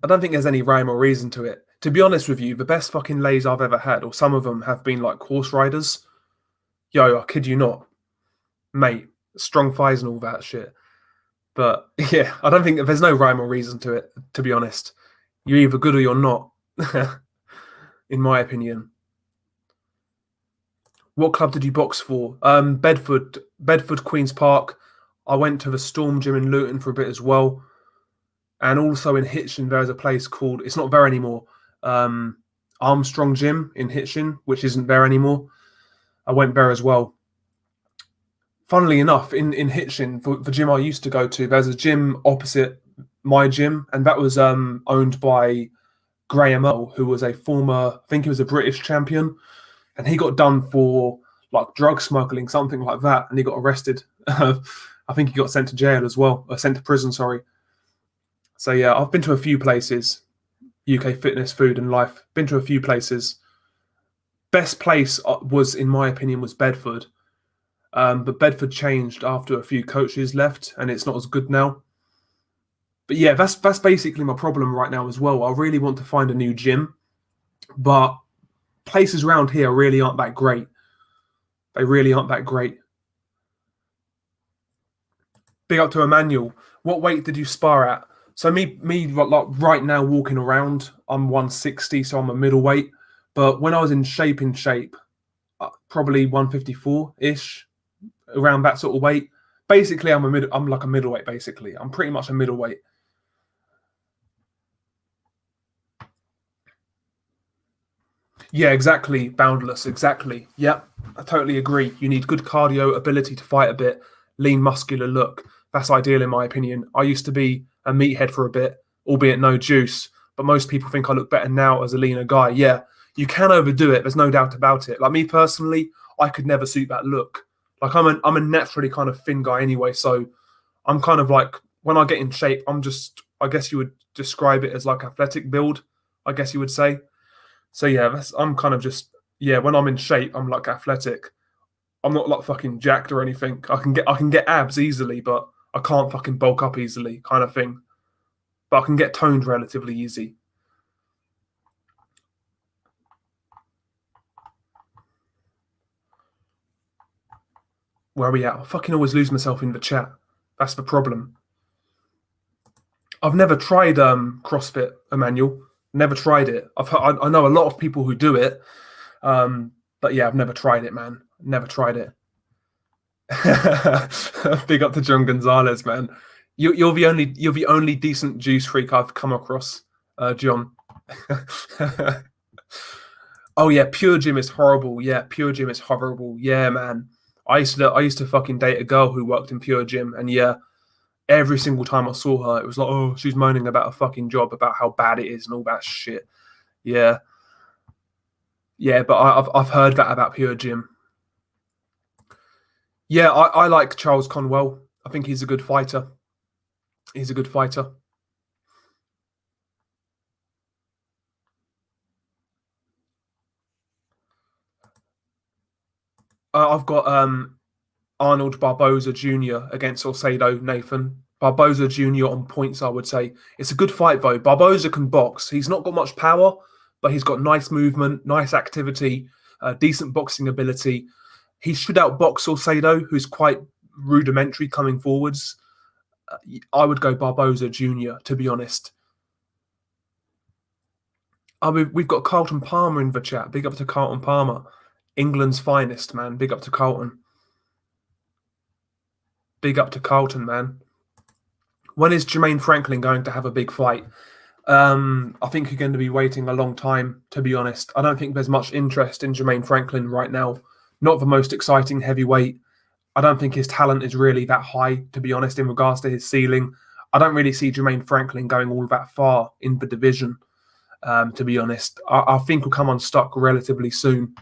I don't think there's any rhyme or reason to it. To be honest with you, the best fucking lays I've ever had, or some of them have been like horse riders. Yo, I kid you not, mate. Strong thighs and all that shit. But yeah, I don't think there's no rhyme or reason to it. To be honest, you're either good or you're not, in my opinion. What club did you box for? Bedford Queens Park. I went to the Storm Gym in Luton for a bit as well, and also in Hitchin there's a place called. It's not there anymore. Um, Armstrong Gym in Hitchin, which isn't there anymore. I went there as well. Funnily enough, in Hitchin, the gym I used to go to, there's a gym opposite my gym, and that was owned by Graham Earl, who was a former, I think he was a British champion, and he got done for like drug smuggling, something like that, and he got arrested. I think he got sent to jail as well, or sent to prison. Sorry. So yeah, I've been to a few places. UK fitness, food, and life. Been to a few places. Best place was, in my opinion, was Bedford. But Bedford changed after a few coaches left, and it's not as good now. But yeah, that's basically my problem right now as well. I really want to find a new gym, but places around here really aren't that great. They really aren't that great. Big up to Emmanuel. What weight did you spar at? So me like right now walking around, I'm 160, so I'm a middleweight. But when I was in shape, probably 154 ish, around that sort of weight. Basically, I'm like a middleweight. Basically, I'm pretty much a middleweight. Yeah, exactly. Boundless. Exactly. Yep. I totally agree. You need good cardio, ability to fight a bit, lean, muscular look. That's ideal in my opinion. I used to be a meathead for a bit, albeit no juice. But most people think I look better now as a leaner guy. Yeah, you can overdo it. There's no doubt about it. Like me personally, I could never suit that look. Like I'm a naturally kind of thin guy anyway, so I'm kind of like when I get in shape, I'm just I guess you would describe it as like athletic build. I guess you would say. So yeah, I'm kind of just yeah. When I'm in shape, I'm like athletic. I'm not like fucking jacked or anything. I can get abs easily, but I can't fucking bulk up easily, kind of thing. But I can get toned relatively easy. Where are we at? I fucking always lose myself in the chat. That's the problem. I've never tried CrossFit, Emmanuel. Never tried it. I know a lot of people who do it, but yeah, I've never tried it, man. Never tried it. Big up to John Gonzalez, man. You're the only decent juice freak I've come across, John. Oh yeah, Pure Gym is horrible. Yeah, Pure Gym is horrible. Yeah, man. I used to fucking date a girl who worked in Pure Gym, and yeah, every single time I saw her, it was like, oh, she's moaning about a fucking job, about how bad it is and all that shit. Yeah, yeah, but I've heard that about Pure Gym. Yeah, I like Charles Conwell. I think he's a good fighter. He's a good fighter. I've got Arnold Barboza Jr. against Alcedo Nathan. Barboza Jr. on points, I would say. It's a good fight, though. Barboza can box. He's not got much power, but he's got nice movement, nice activity, decent boxing ability. He should outbox Alcedo, who's quite rudimentary coming forwards. I would go Barboza Jr., to be honest. We've got Carlton Palmer in the chat. Big up to Carlton Palmer. England's finest, man. Big up to Carlton. Big up to Carlton, man. When is Jermaine Franklin going to have a big fight? I think you're going to be waiting a long time, to be honest. I don't think there's much interest in Jermaine Franklin right now. Not the most exciting heavyweight. I don't think his talent is really that high, to be honest, in regards to his ceiling. I don't really see Jermaine Franklin going all that far in the division, to be honest. I think he'll come unstuck relatively soon.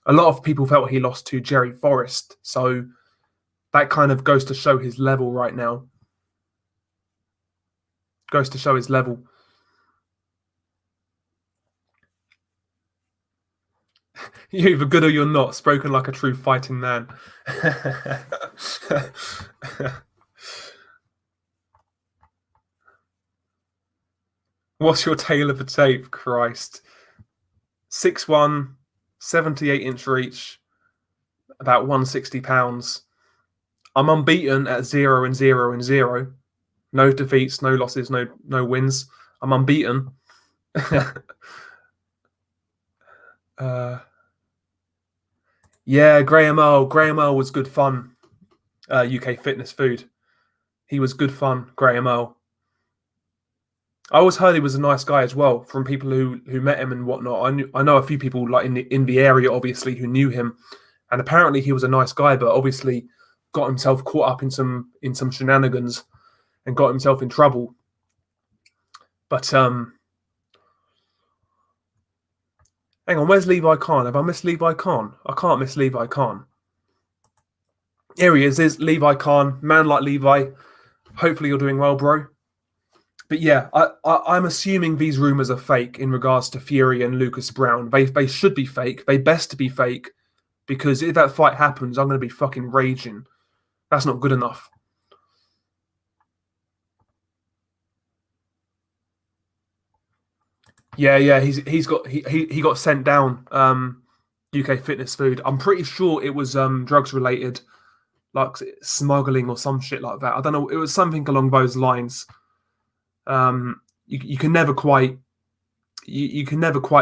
A lot of people felt he lost to Jerry Forrest, so that kind of goes to show his level right now. Goes to show his level. You're either good or you're not. Spoken like a true fighting man. What's your tail of the tape? Christ. 6'1", 78-inch reach, about 160 pounds. I'm unbeaten at 0-0-0. No defeats, no losses, no wins. I'm unbeaten. Yeah, Graham Earl. Graham Earl was good fun. UK Fitness Food. He was good fun, Graham Earl. I always heard he was a nice guy as well from people who met him and whatnot. I know a few people like in the area, obviously, who knew him, and apparently he was a nice guy, but obviously got himself caught up in some shenanigans and got himself in trouble. But hang on, where's Levi Khan? Have I missed Levi Khan? I can't miss Levi Khan. Here he is. There's Levi Khan, man like Levi. Hopefully you're doing well, bro. But yeah, I'm assuming these rumours are fake in regards to Fury and Lucas Brown. They should be fake. They best be fake, because if that fight happens, I'm going to be fucking raging. That's not good enough. Yeah. He got sent down. UK Fitness Food. I'm pretty sure it was drugs related, like smuggling or some shit like that. I don't know. It was something along those lines. You can never quite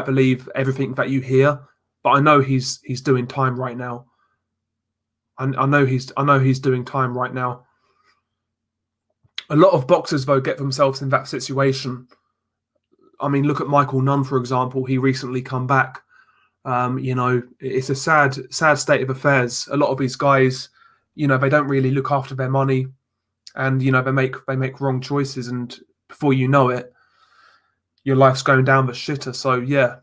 believe everything that you hear, but I know he's doing time right now. I know he's doing time right now. A lot of boxers though get themselves in that situation. I mean, look at Michael Nunn, for example. He recently come back. It's a sad state of affairs. A lot of these guys, they don't really look after their money, and they make wrong choices, and before you know it, your life's going down the shitter. So yeah,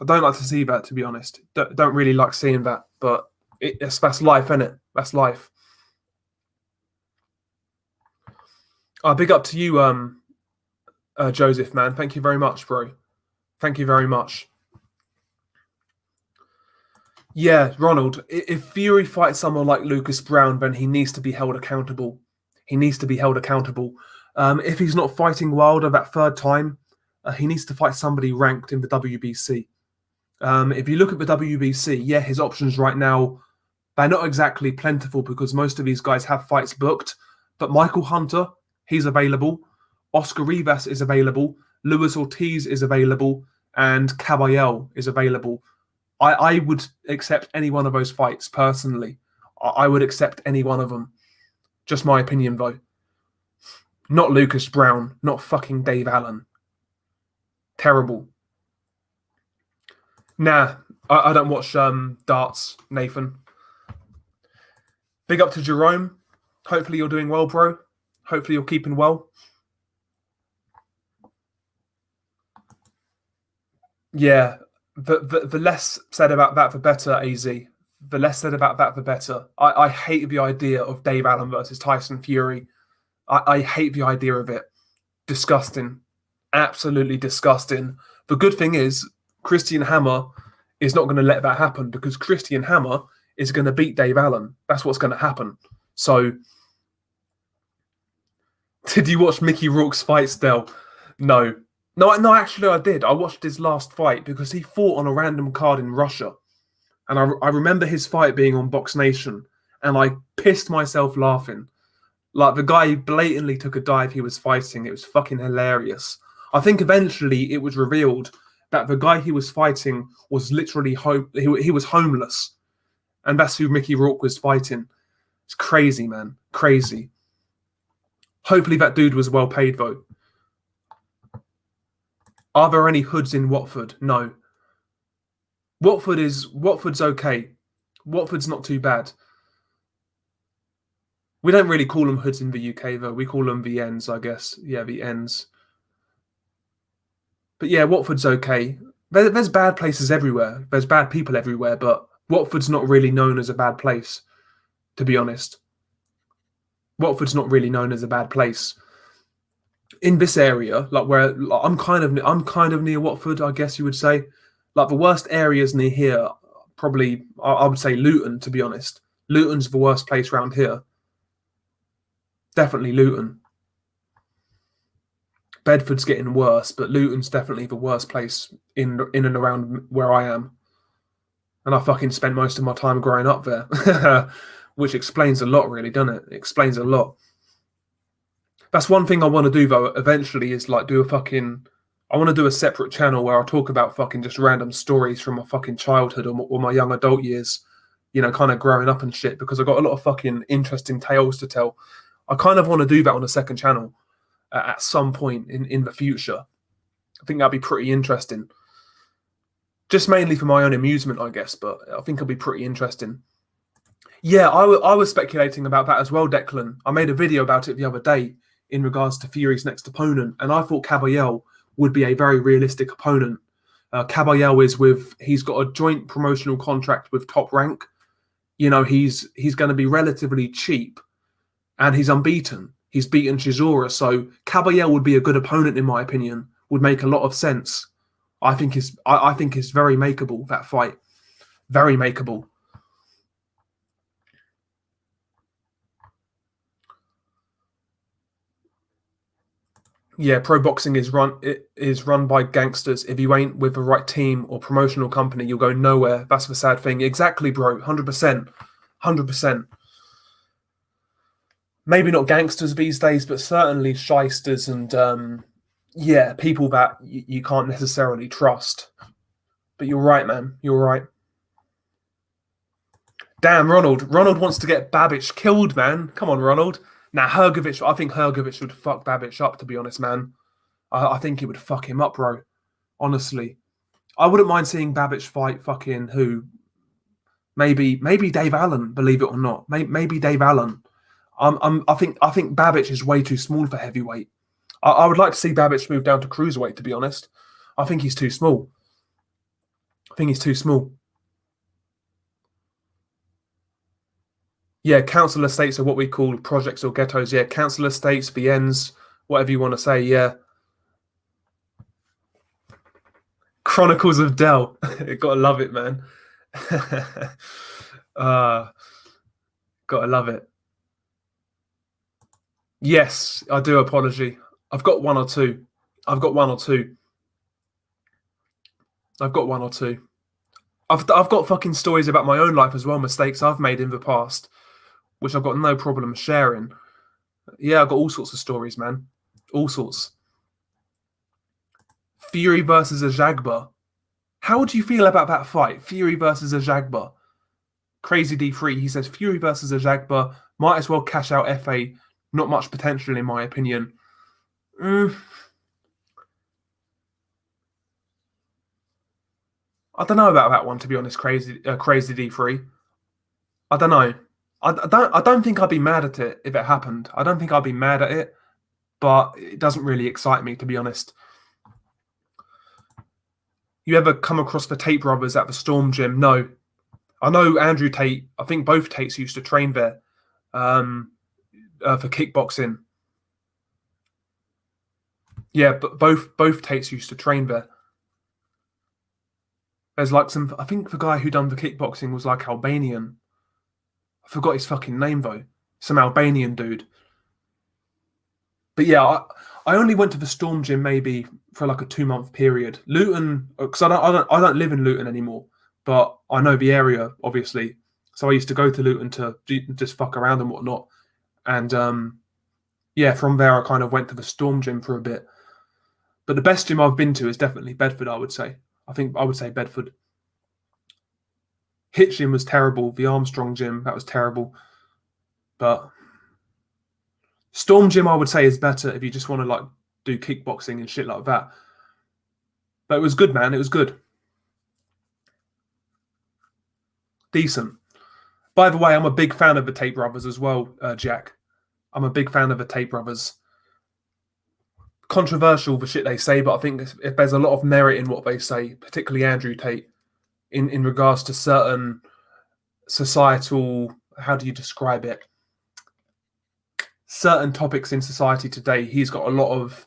I don't like to see that, to be honest. Don't really like seeing that, but that's life, isn't it? That's life. Big up to you, Joseph, man. Thank you very much, bro. Thank you very much. Yeah, Ronald, if Fury fights someone like Lucas Brown, then he needs to be held accountable. He needs to be held accountable. If he's not fighting Wilder that third time, he needs to fight somebody ranked in the WBC. If you look at the WBC, yeah, his options right now, they're not exactly plentiful because most of these guys have fights booked. But Michael Hunter, he's available. Oscar Rivas is available. Luis Ortiz is available. And Caballel is available. I would accept any one of those fights, personally. I would accept any one of them. Just my opinion, though. Not Lucas Brown. Not fucking Dave Allen. Terrible. Nah, I don't watch darts, Nathan. Big up to Jerome. Hopefully you're doing well, bro. Hopefully you're keeping well. Yeah, the less said about that, the better, AZ. The less said about that, the better. I hate the idea of Dave Allen versus Tyson Fury. I hate the idea of it. Disgusting. Absolutely disgusting. The good thing is, Christian Hammer is not going to let that happen, because Christian Hammer is going to beat Dave Allen. That's what's going to happen. So, did you watch Mickey Rourke's fight still? No, actually I did. I watched his last fight because he fought on a random card in Russia. And I remember his fight being on Box Nation, and I pissed myself laughing. Like, the guy blatantly took a dive he was fighting. It was fucking hilarious. I think eventually it was revealed that the guy he was fighting was literally he was homeless. And that's who Mickey Rourke was fighting. It's crazy, man. Crazy. Hopefully that dude was well paid, though. Are there any hoods in Watford? No. Watford's okay. Watford's not too bad. We don't really call them hoods in the UK, though. We call them the ends, I guess. Yeah, the ends. But yeah, Watford's okay. There's bad places everywhere. There's bad people everywhere, but Watford's not really known as a bad place, to be honest. Watford's not really known as a bad place. In this area, like where I'm kind of near Watford, I guess you would say. Like, the worst areas near here probably I would say Luton, to be honest. Luton's the worst place around here. Definitely Luton. Bedford's getting worse, but Luton's definitely the worst place in and around where I am. And I fucking spent most of my time growing up there, which explains a lot, really, doesn't it? It explains a lot. That's one thing I want to do, though, eventually, is like I want to do a separate channel where I talk about fucking just random stories from my fucking childhood or my young adult years, you know, kind of growing up and shit, because I've got a lot of fucking interesting tales to tell. I kind of want to do that on a second channel at some point in the future. I think that'd be pretty interesting. Just mainly for my own amusement, I guess, but I think it'll be pretty interesting. Yeah, I was speculating about that as well, Declan. I made a video about it the other day in regards to Fury's next opponent, and I thought Caballel would be a very realistic opponent. Caballel he's got a joint promotional contract with Top Rank. You know, he's going to be relatively cheap, and he's unbeaten. He's beaten Chisora, so Caballel would be a good opponent in my opinion. Would make a lot of sense. I think it's very makeable, that fight. Very makeable. Yeah, pro boxing is run by gangsters. If you ain't with the right team or promotional company, you'll go nowhere. That's the sad thing. Exactly, bro. 100%. 100%. Maybe not gangsters these days, but certainly shysters and people that you can't necessarily trust. But you're right, man. You're right. Damn, Ronald. Ronald wants to get Babic killed, man. Come on, Ronald. Now, I think Hrgovic would fuck Babic up, to be honest, man. I think it would fuck him up, bro. Honestly. I wouldn't mind seeing Babic fight fucking who? Maybe Dave Allen, believe it or not. Maybe Dave Allen. I think Babic is way too small for heavyweight. I would like to see Babic move down to cruiserweight, to be honest. I think he's too small. Yeah, council estates are what we call projects or ghettos. Yeah, council estates, VNs, whatever you want to say. Yeah. Chronicles of Dell. Gotta love it, man. Gotta love it. Yes, I do apology. I've got one or two. I've got one or two. I've got fucking stories about my own life as well, mistakes I've made in the past, which I've got no problem sharing. Yeah, I've got all sorts of stories, man. All sorts. Fury versus Ajagba. How would you feel about that fight? Fury versus Ajagba. Crazy D3, he says Fury versus Ajagba, might as well cash out FA. Not much potential, in my opinion. I don't know about that one, to be honest. Crazy D3. I don't know. I don't think I'd be mad at it if it happened. I don't think I'd be mad at it, but it doesn't really excite me, to be honest. You ever come across the Tate brothers at the Storm Gym? No. I know Andrew Tate. I think both Tates used to train there for kickboxing. Yeah, but both Tates used to train there. There's like I think the guy who done the kickboxing was like Albanian. I forgot his fucking name though. Some Albanian dude. But yeah, I only went to the Storm Gym maybe for like a 2-month period. Luton, because I don't live in Luton anymore, but I know the area obviously. So I used to go to Luton to just fuck around and whatnot. And yeah, from there I kind of went to the Storm Gym for a bit. But the best gym I've been to is definitely Bedford, I would say. I would say Bedford. Hitch Gym was terrible. The Armstrong Gym, that was terrible. But Storm Gym, I would say, is better if you just want to like do kickboxing and shit like that. But it was good, man. It was good. Decent. By the way, I'm a big fan of the Tate brothers as well, Jack. I'm a big fan of the Tate brothers. Controversial, the shit they say, but I think if there's a lot of merit in what they say, particularly Andrew Tate, in regards to certain societal, how do you describe it? Certain topics in society today, he's got a lot of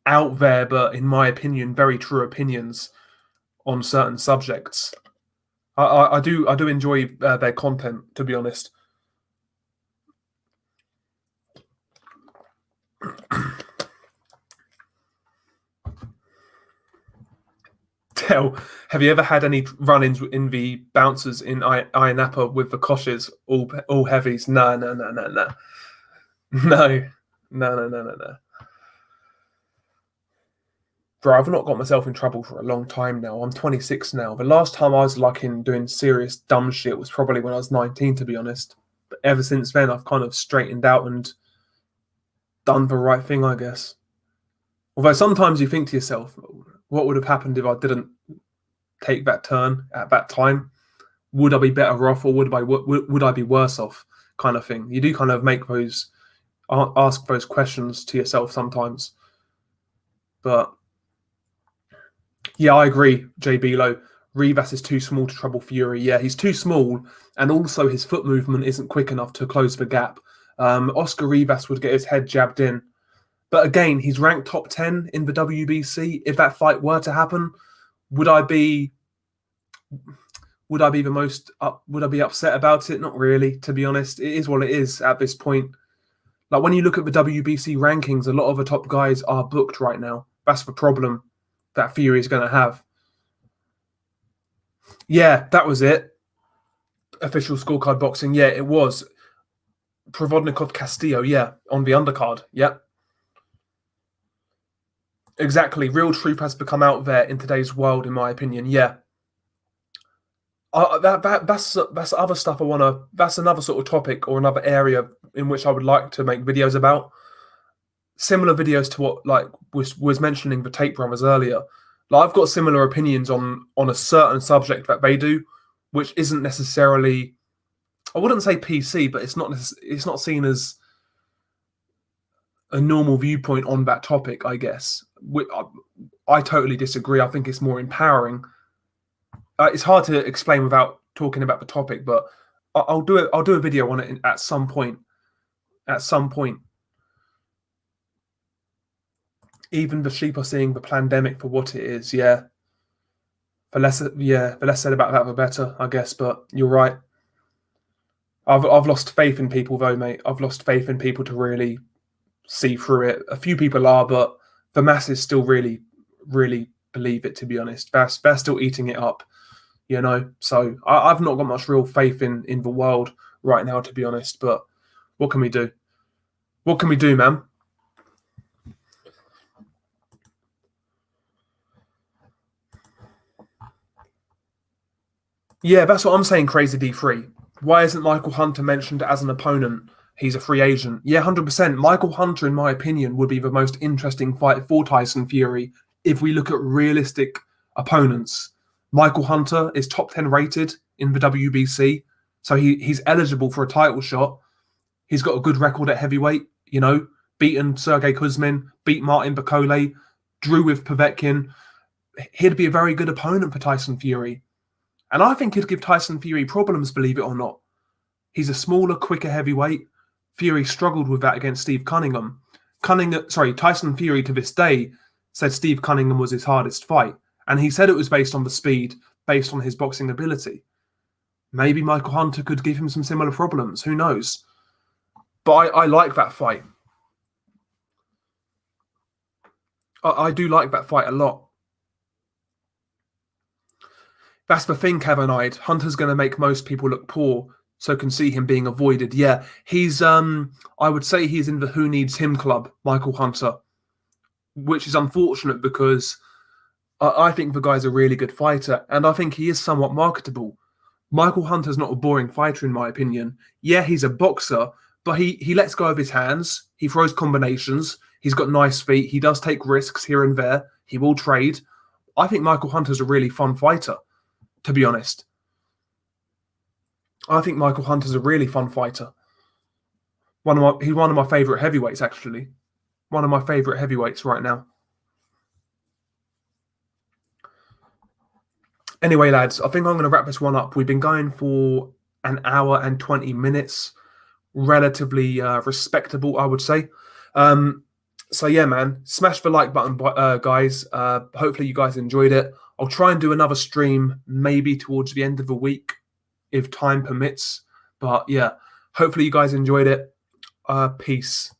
out there, but in my opinion, very true opinions on certain subjects. I do enjoy their content, to be honest. Tell, have you ever had any run-ins in the bouncers in Iron Napa with the koshes, all heavies? No, no, no, no, no, no, no, no, no, no, no. Bro, I've not got myself in trouble for a long time now. I'm 26 now. The last time I was like in doing serious dumb shit was probably when I was 19, to be honest. But ever since then, I've kind of straightened out and done the right thing, I guess. Although sometimes you think to yourself, what would have happened if I didn't take that turn at that time? Would I be better off, or would I be worse off? Kind of thing. You do kind of make those ask those questions to yourself sometimes. But yeah, I agree, JB Low. Rivas is too small to trouble Fury. Yeah, he's too small, and also his foot movement isn't quick enough to close the gap. Oscar Rivas would get his head jabbed in. But again, he's ranked top 10 in the WBC. If that fight were to happen, would I be would I be upset about it? Not really, to be honest. It is what it is at this point. Like when you look at the WBC rankings, a lot of the top guys are booked right now. That's the problem that Fury is going to have. Yeah, that was it. Official scorecard boxing. Yeah, it was. Provodnikov Castillo, yeah, on the undercard. Yeah. Exactly. Real truth has become out there in today's world, in my opinion. Yeah. That's other stuff I want to. That's another sort of topic or another area in which I would like to make videos about. Similar videos to what like was mentioning the Tate brothers earlier. Like I've got similar opinions on a certain subject that they do, which isn't necessarily. I wouldn't say PC, but it's not seen as a normal viewpoint on that topic. I guess I totally disagree. I think it's more empowering. It's hard to explain without talking about the topic, but I'll do it. I'll do a video on it at some point. At some point, even the sheep are seeing the pandemic for what it is. Yeah, the less said about that, the better, I guess. But you're right. I've lost faith in people, though, mate. I've lost faith in people to really see through it. A few people are, but the masses still really, really believe it. To be honest, they're still eating it up. You know, so I've not got much real faith in the world right now, to be honest. But what can we do? What can we do, man? Yeah, that's what I'm saying, Crazy D3. Why isn't Michael Hunter mentioned as an opponent? He's a free agent. Yeah, 100%. Michael Hunter, in my opinion, would be the most interesting fight for Tyson Fury if we look at realistic opponents. Michael Hunter is top 10 rated in the WBC, so he's eligible for a title shot. He's got a good record at heavyweight, you know, beaten Sergey Kuzmin, beat Martin Bakole, drew with Povetkin. He'd be a very good opponent for Tyson Fury. And I think he'd give Tyson Fury problems, believe it or not. He's a smaller, quicker heavyweight. Fury struggled with that against Steve Cunningham. Tyson Fury to this day said Steve Cunningham was his hardest fight. And he said it was based on the speed, based on his boxing ability. Maybe Michael Hunter could give him some similar problems. Who knows? But I like that fight. I do like that fight a lot. That's the thing, Kevin Hyde. Hunter's going to make most people look poor, so can see him being avoided. Yeah, he's I would say he's in the Who Needs Him club, Michael Hunter, which is unfortunate because I think the guy's a really good fighter, and I think he is somewhat marketable. Michael Hunter's not a boring fighter, in my opinion. Yeah, he's a boxer, but he lets go of his hands. He throws combinations. He's got nice feet. He does take risks here and there. He will trade. I think Michael Hunter's a really fun fighter, to be honest. I think Michael Hunter's a really fun fighter. He's one of my favourite heavyweights, actually. One of my favourite heavyweights right now. Anyway, lads, I think I'm going to wrap this one up. We've been going for an hour and 20 minutes. Relatively respectable, I would say. So yeah, man, smash the like button, guys. Hopefully you guys enjoyed it. I'll try and do another stream maybe towards the end of the week if time permits. But yeah, hopefully you guys enjoyed it. Peace.